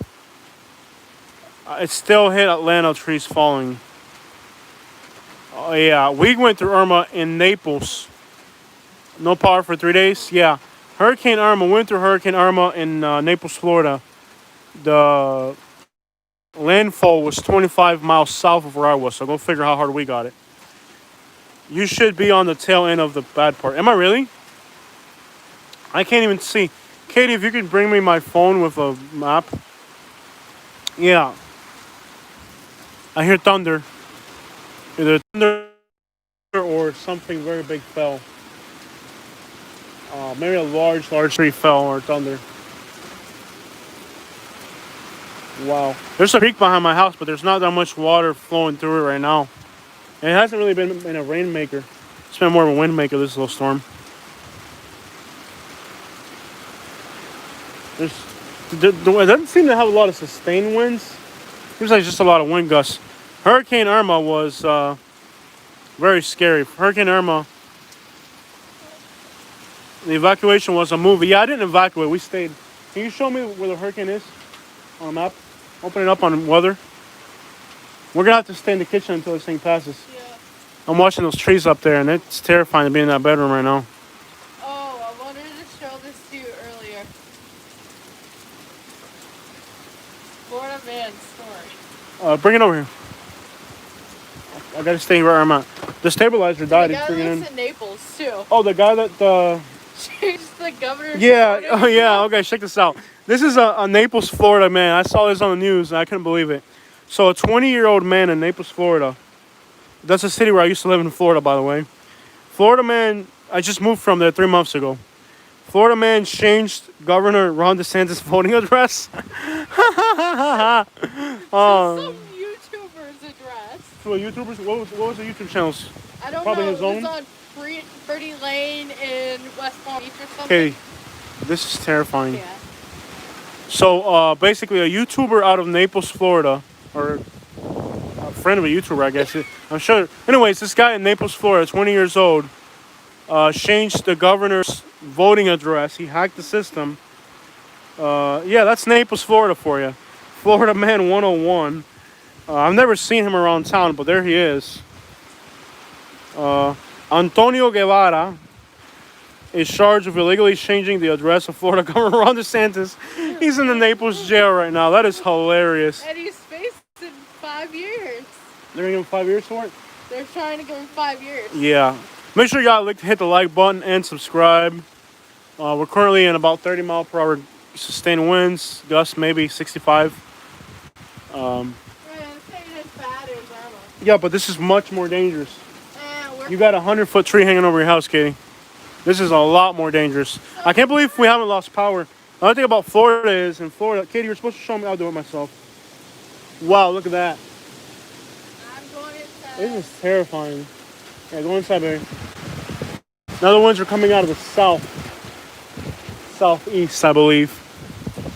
It still hit Atlanta, trees falling. Oh yeah, we went through Irma in Naples. No power for 3 days. Yeah, Hurricane Irma went through Hurricane Irma in Naples, Florida. The landfall was 25 miles south of where I was, so go figure how hard we got it. You should be on the tail end of the bad part. Am I really? I can't even see. Katie, if you could bring me my phone with a map. Yeah. I hear thunder. Either thunder or something very big fell. Maybe a large tree fell or thunder. Wow. There's a creek behind my house, but there's not that much water flowing through it right now. And it hasn't really been in a rainmaker. It's been more of a windmaker, this little storm. It doesn't seem to have a lot of sustained winds. Seems like just a lot of wind gusts. Hurricane Irma was very scary. Hurricane Irma, the evacuation was a movie. Yeah, I didn't evacuate. We stayed. Can you show me where the hurricane is on a map? Open it up on weather. We're going to have to stay in the kitchen until this thing passes. Yeah. I'm watching those trees up there, and it's terrifying to be in that bedroom right now. Oh, I wanted to show this to you earlier. Florida man story. Bring it over here. I got to stay where I'm at. The stabilizer died. The guy lives in Naples, too. Oh, the guy that... Changed the governor. Yeah, oh yeah, okay, check this out. This is a Naples, Florida man. I saw this on the news, and I couldn't believe it. So a 20-year-old man in Naples, Florida. That's a city where I used to live in Florida, by the way. Florida man, I just moved from there 3 months ago. Florida man changed Governor Ron DeSantis' voting address. Some YouTuber's address. So YouTubers, what was the YouTube channels? I don't Probably know. his It own. was on Pretty Lane in West Palm Beach or something. Okay, this is terrifying. Yeah. So basically, a YouTuber out of Naples, Florida, or a friend of a YouTuber, I guess. I'm sure. Anyways, this guy in Naples, Florida, 20 years old, changed the governor's voting address. He hacked the system. Yeah, that's Naples, Florida for you. Florida Man 101. I've never seen him around town, but there he is. Antonio Guevara is charged with illegally changing the address of Florida Governor Ron DeSantis. He's in the Naples jail right now. That is hilarious. And he's facing 5 years. They're gonna give him 5 years for it? They're trying to give him 5 years. Yeah. Make sure y'all hit the like button and subscribe. We're currently in about 30 mile per hour sustained winds, gusts maybe 65. Man, this ain't as bad as Irma. Yeah, but this is much more dangerous. We're You got a 100-foot tree hanging over your house, Katie. This is a lot more dangerous. I can't believe we haven't lost power. The other thing about Florida is, in Florida, Katie, you're supposed to show me. I'll do it myself. Wow, look at that. I'm going inside. This is terrifying. Yeah, go inside, baby. Now the winds are coming out of the southeast, I believe.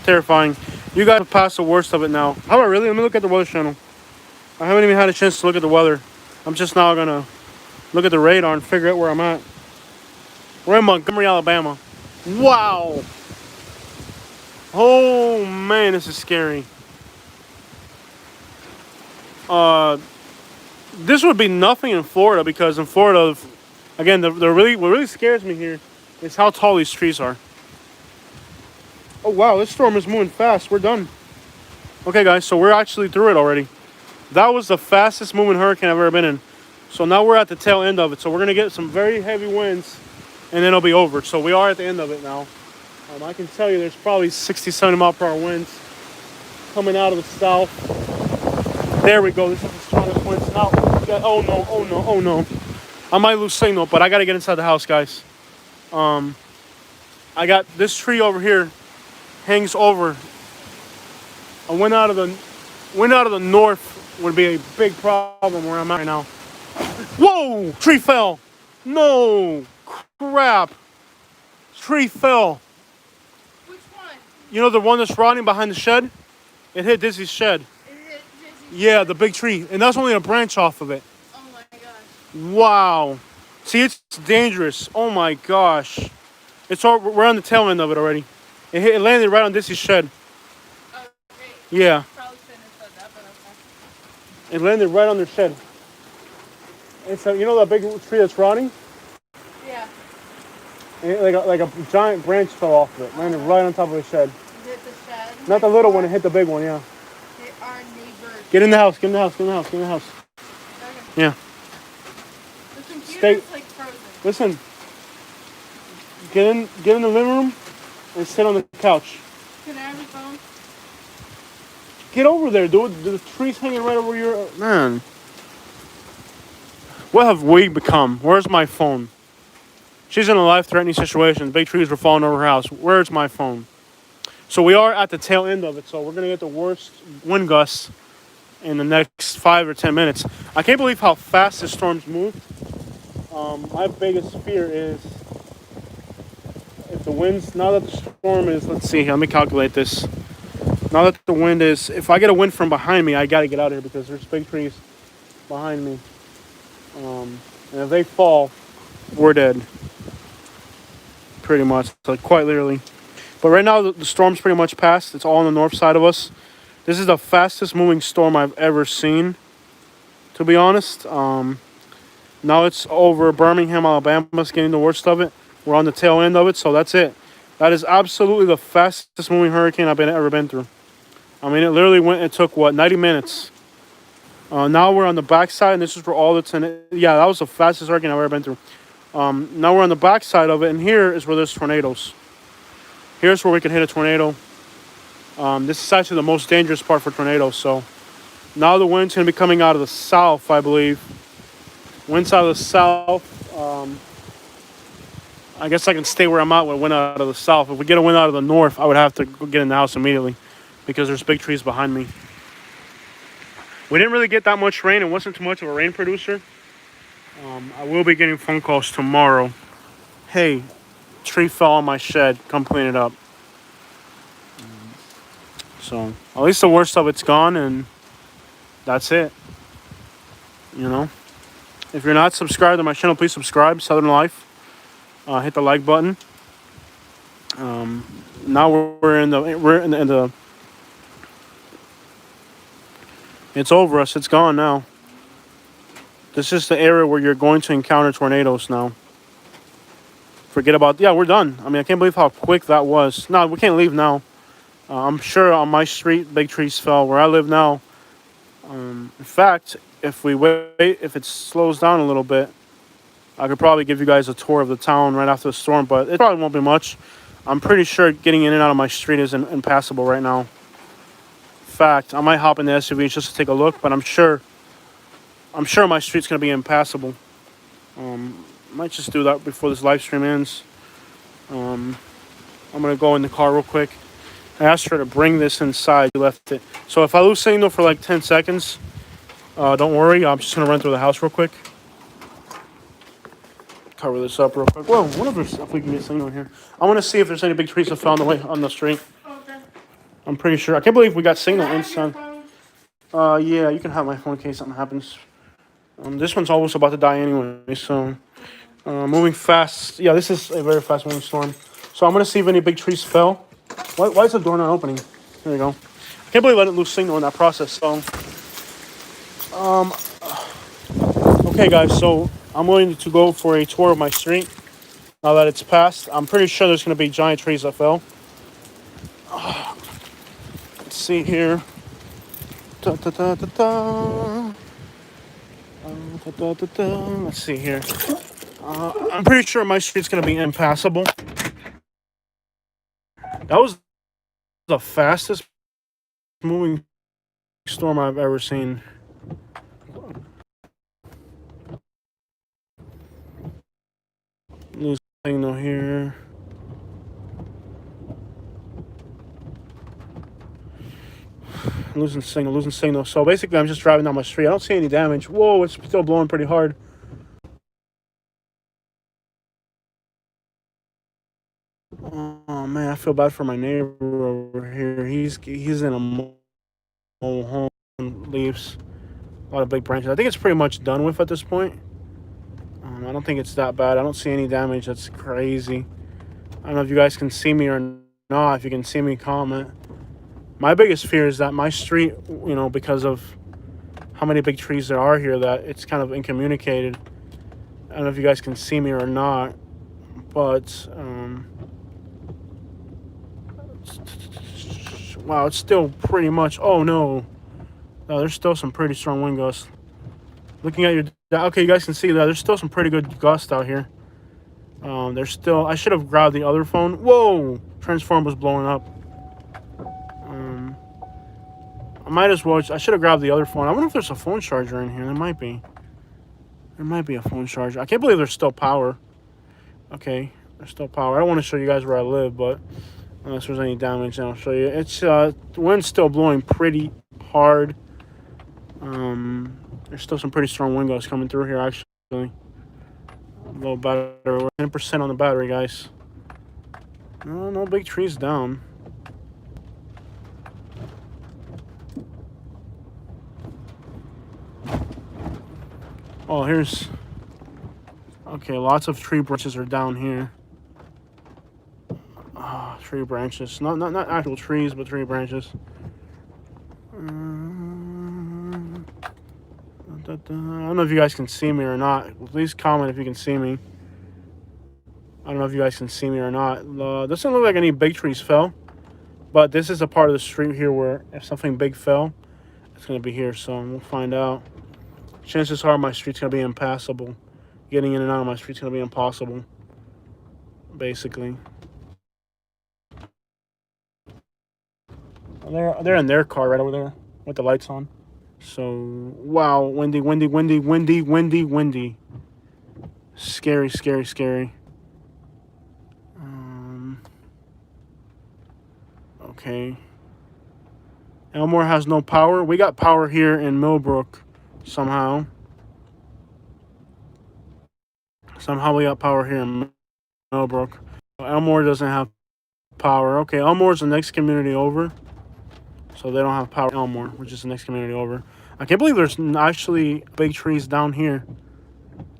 Terrifying. You guys have passed the worst of it now. How about really? Let me look at the weather channel. I haven't even had a chance to look at the weather. I'm just now gonna look at the radar and figure out where I'm at. We're in Montgomery, Alabama. Wow. Oh man, this is scary. This would be nothing in Florida, because in Florida, again, what really scares me here is how tall these trees are. Oh wow, this storm is moving fast. We're done. Okay guys, so we're actually through it already. That was the fastest moving hurricane I've ever been in. So now we're at the tail end of it. So we're gonna get some very heavy winds and then it'll be over. So we are at the end of it now. I can tell you there's probably 60, 70 mile per hour winds coming out of the south. There we go. This is the strongest winds now. Oh no, oh no, oh no. I might lose signal, but I gotta get inside the house, guys. I got this tree over here hangs over. A wind out of the north would be a big problem where I'm at right now. Whoa! Tree fell. No crap. Tree fell. Which one? You know the one that's rotting behind the shed? It hit Dizzy's shed. Yeah, the big tree. And that's only a branch off of it. Oh my gosh. Wow. See, it's dangerous. Oh my gosh. We're on the tail end of it already. It landed right on Dizzy's shed. Okay. Yeah. Probably shouldn't have said that, but okay. It landed right on their shed. It's you know that big tree that's rotting? Yeah. Like a giant branch fell off of it. Landed right on top of the shed. Hit the shed. Not the little one, it hit the big one, yeah. Hit our neighbor. Get in the house, get in the house, get in the house, get in the house. Okay. Yeah. The computer's Stay- like frozen. Listen. Get in the living room and sit on the couch. Can I have your phone? Get over there, dude. The tree's hanging right over your... Man. What have we become? Where's my phone? She's in a life-threatening situation. Big trees were falling over her house. Where's my phone? So we are at the tail end of it. So we're going to get the worst wind gusts in the next 5 or 10 minutes. I can't believe how fast this storm's moved. My biggest fear is if the winds... Now that the storm is... Let's see. Let me calculate this. Now that the wind is... If I get a wind from behind me, I got to get out of here because there's big trees behind me. And if they fall, we're dead. Pretty much. Like, quite literally. But right now, the storm's pretty much passed. It's all on the north side of us. This is the fastest moving storm I've ever seen, to be honest. Now it's over Birmingham, Alabama. It's getting the worst of it. We're on the tail end of it, so that's it. That is absolutely the fastest moving hurricane I've ever been through. I mean, it took, 90 minutes? Now we're on the backside, and this is where all the... Yeah, that was the fastest hurricane I've ever been through. Now we're on the backside of it, and here is where there's tornadoes. Here's where we can hit a tornado. This is actually the most dangerous part for tornadoes, so Now the wind's going to be coming out of the south, I believe. Wind's out of the south. I guess I can stay where I'm at with wind out of the south. If we get a wind out of the north, I would have to go get in the house immediately because there's big trees behind me. We didn't really get that much rain. It wasn't too much of a rain producer. I will be getting phone calls tomorrow. Hey, tree fell on my shed. Come clean it up. So at least the worst of it's gone, and that's it. You know, if you're not subscribed to my channel, please subscribe. Southern Life. Hit the like button. Now we're in the. It's over us. It's gone now. This is the area where you're going to encounter tornadoes now. Forget about... Yeah, we're done. I mean, I can't believe how quick that was. No, we can't leave now. I'm sure on my street, big trees fell. Where I live now, in fact, if we wait, if it slows down a little bit, I could probably give you guys a tour of the town right after the storm, but it probably won't be much. I'm pretty sure getting in and out of my street is impassable right now. In fact, I might hop in the SUV just to take a look, but I'm sure my street's gonna be impassable. Might just do that before this live stream ends. I'm gonna go in the car real quick. I asked her to bring this inside. She left it. So if I lose signal for like 10 seconds, don't worry. I'm just gonna run through the house real quick. Cover this up real quick. Whoa, wonder if we can get signal here. I want to see if there's any big trees that fell on the way on the street. Okay. I'm pretty sure. I can't believe we got signal inside. Yeah, you can have my phone in case something happens. This one's almost about to die anyway, so moving fast. Yeah, this is a very fast moving storm. So I'm gonna see if any big trees fell. Why is the door not opening? There we go. I can't believe I didn't lose signal in that process. So, okay, guys. So I'm going to go for a tour of my street now that it's passed. I'm pretty sure there's gonna be giant trees that fell. Let's see here. Da, da, da, da, da. Let's see here. I'm pretty sure my street's gonna be impassable. That was the fastest moving storm I've ever seen. Losing signal here. Losing signal. So basically, I'm just driving down my street. I don't see any damage. Whoa, it's still blowing pretty hard. Oh man, I feel bad for my neighbor over here. He's in a mobile home, leaves a lot of big branches. I think it's pretty much done with at this point. I don't think it's that bad. I don't see any damage. That's crazy. I don't know if you guys can see me or not. If you can see me, comment. My biggest fear is that my street, you know, because of how many big trees there are here, that it's kind of incommunicated. I don't know if you guys can see me or not, but wow, it's still pretty much. Oh no, there's still some pretty strong wind gusts. Looking at your, okay, you guys can see that there's still some pretty good gusts out here. There's still. I should have grabbed the other phone. Whoa, transform was blowing up. I might as well. I should have grabbed the other phone. I wonder if there's a phone charger in here. There might be. There might be a phone charger. I can't believe there's still power. Okay, there's still power. I don't want to show you guys where I live, but unless there's any damage, then I'll show you. It's the wind's still blowing pretty hard. There's still some pretty strong wind gusts coming through here. Actually, a little better. We're 10% on the battery, guys. No big trees down. Oh, here's... Okay, lots of tree branches are down here. Tree branches. Not actual trees, but tree branches. I don't know if you guys can see me or not. Please comment if you can see me. I don't know if you guys can see me or not. Doesn't look like any big trees fell. But this is a part of the street here where if something big fell, it's going to be here. So we'll find out. Chances are my street's going to be impassable. Getting in and out of my street's going to be impossible. Basically. They're in their car right over there with the lights on. So, wow, windy, windy, windy, windy, windy, windy. Scary, scary, scary. Okay. Elmore has no power. We got power here in Millbrook somehow. Somehow we got power here in Millbrook. Elmore doesn't have power. Okay, Elmore's the next community over. So they don't have power. Elmore, which is the next community over. I can't believe there's actually big trees down here.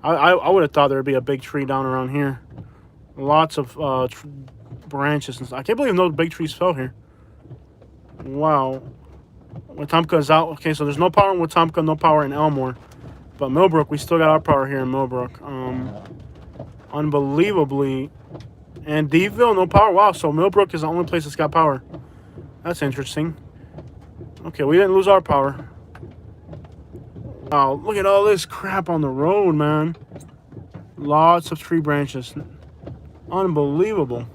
I would have thought there would be a big tree down around here. Lots of branches and stuff. I can't believe no big trees fell here. Wow. Wetumpka is out. Okay, so there's no power in Wetumpka, no power in Elmore. But Millbrook, we still got our power here in Millbrook. Unbelievably. And Deville, no power. Wow, so Millbrook is the only place that's got power. That's interesting. Okay, we didn't lose our power. Wow, look at all this crap on the road, man. Lots of tree branches. Unbelievable.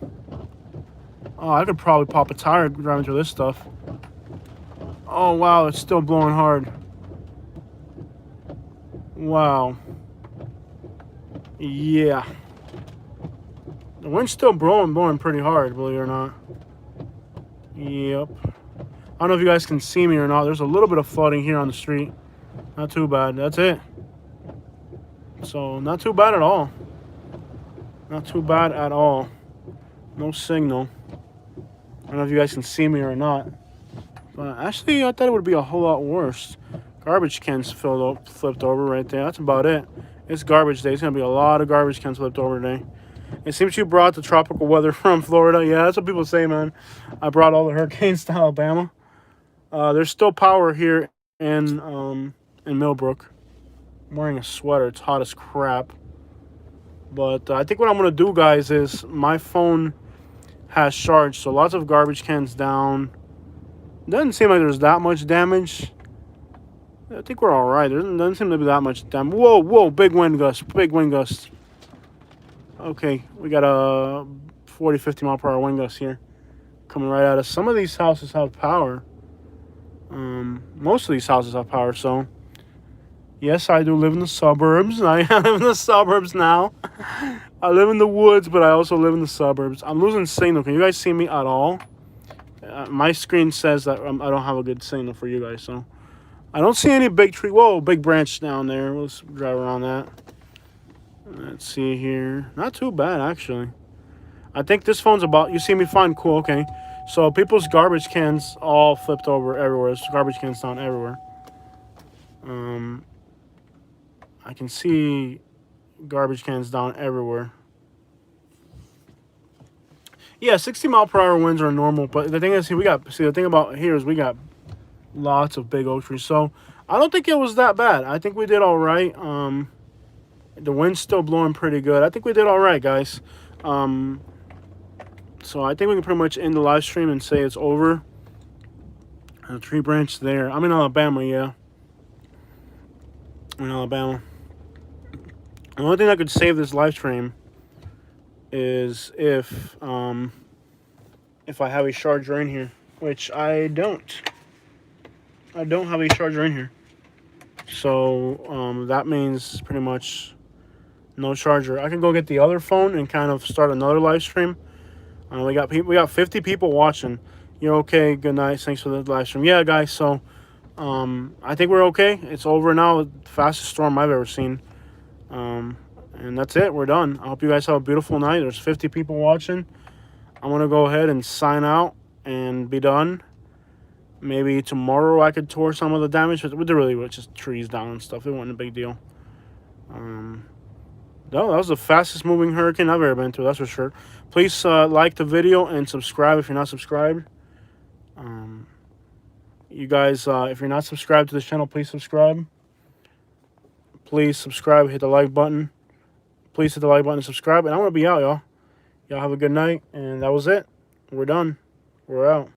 Oh, I could probably pop a tire driving through this stuff. Oh, wow, it's still blowing hard. Wow. Yeah. The wind's still blowing pretty hard, believe it or not. Yep. I don't know if you guys can see me or not. There's a little bit of flooding here on the street. Not too bad. That's it. So, not too bad at all. Not too bad at all. No signal. I don't know if you guys can see me or not. But actually, I thought it would be a whole lot worse. Garbage cans flipped over right there. That's about it. It's garbage day. It's going to be a lot of garbage cans flipped over today. It seems you brought the tropical weather from Florida. Yeah, that's what people say, man. I brought all the hurricanes to Alabama. There's still power here in Millbrook. I'm wearing a sweater. It's hot as crap. But I think what I'm going to do, guys, is my phone has charged. So lots of garbage cans down. Doesn't seem like there's that much damage. I think we're all right. There doesn't seem to be that much damage. Whoa, whoa, big wind gust. Big wind gust. Okay, we got a 40, 50 mile per hour wind gust here. Coming right at us. Some of these houses have power. Most of these houses have power, so... Yes, I do live in the suburbs. I live in the suburbs now. I live in the woods, but I also live in the suburbs. I'm losing signal. Can you guys see me at all? My screen says that I don't have a good signal for you guys, so... I don't see any big tree. Whoa, big branch down there. Let's drive around that. Let's see here. Not too bad, actually. I think this phone's about... You see me fine? Cool, okay. So people's garbage cans all flipped over everywhere. There's garbage cans down everywhere. I can see garbage cans down everywhere. Yeah, 60 mile per hour winds are normal, but the thing is, the thing about here is we got lots of big oak trees. So I don't think it was that bad. I think we did all right. The wind's still blowing pretty good. I think we did all right, guys. So I think we can pretty much end the live stream and say it's over. A tree branch there. I'm in Alabama, yeah. I'm in Alabama. The only thing that could save this live stream is if I have a charger in here, which I don't. I don't have a charger in here. So that means pretty much no charger. I can go get the other phone and kind of start another live stream. We got 50 people watching. You're okay. Good night. Thanks for the live stream. Yeah, guys. So I think we're okay. It's over now. The fastest storm I've ever seen. And that's it. We're done. I hope you guys have a beautiful night. There's 50 people watching. I'm going to go ahead and sign out and be done. Maybe tomorrow I could tour some of the damage. But there really was just trees down and stuff. It wasn't a big deal. No, that was the fastest moving hurricane I've ever been through. That's for sure. Please like the video and subscribe if you're not subscribed. You guys, if you're not subscribed to this channel, please subscribe. Please subscribe. Hit the like button. Please hit the like button and subscribe. And I'm going to be out, y'all. Y'all have a good night. And that was it. We're done. We're out.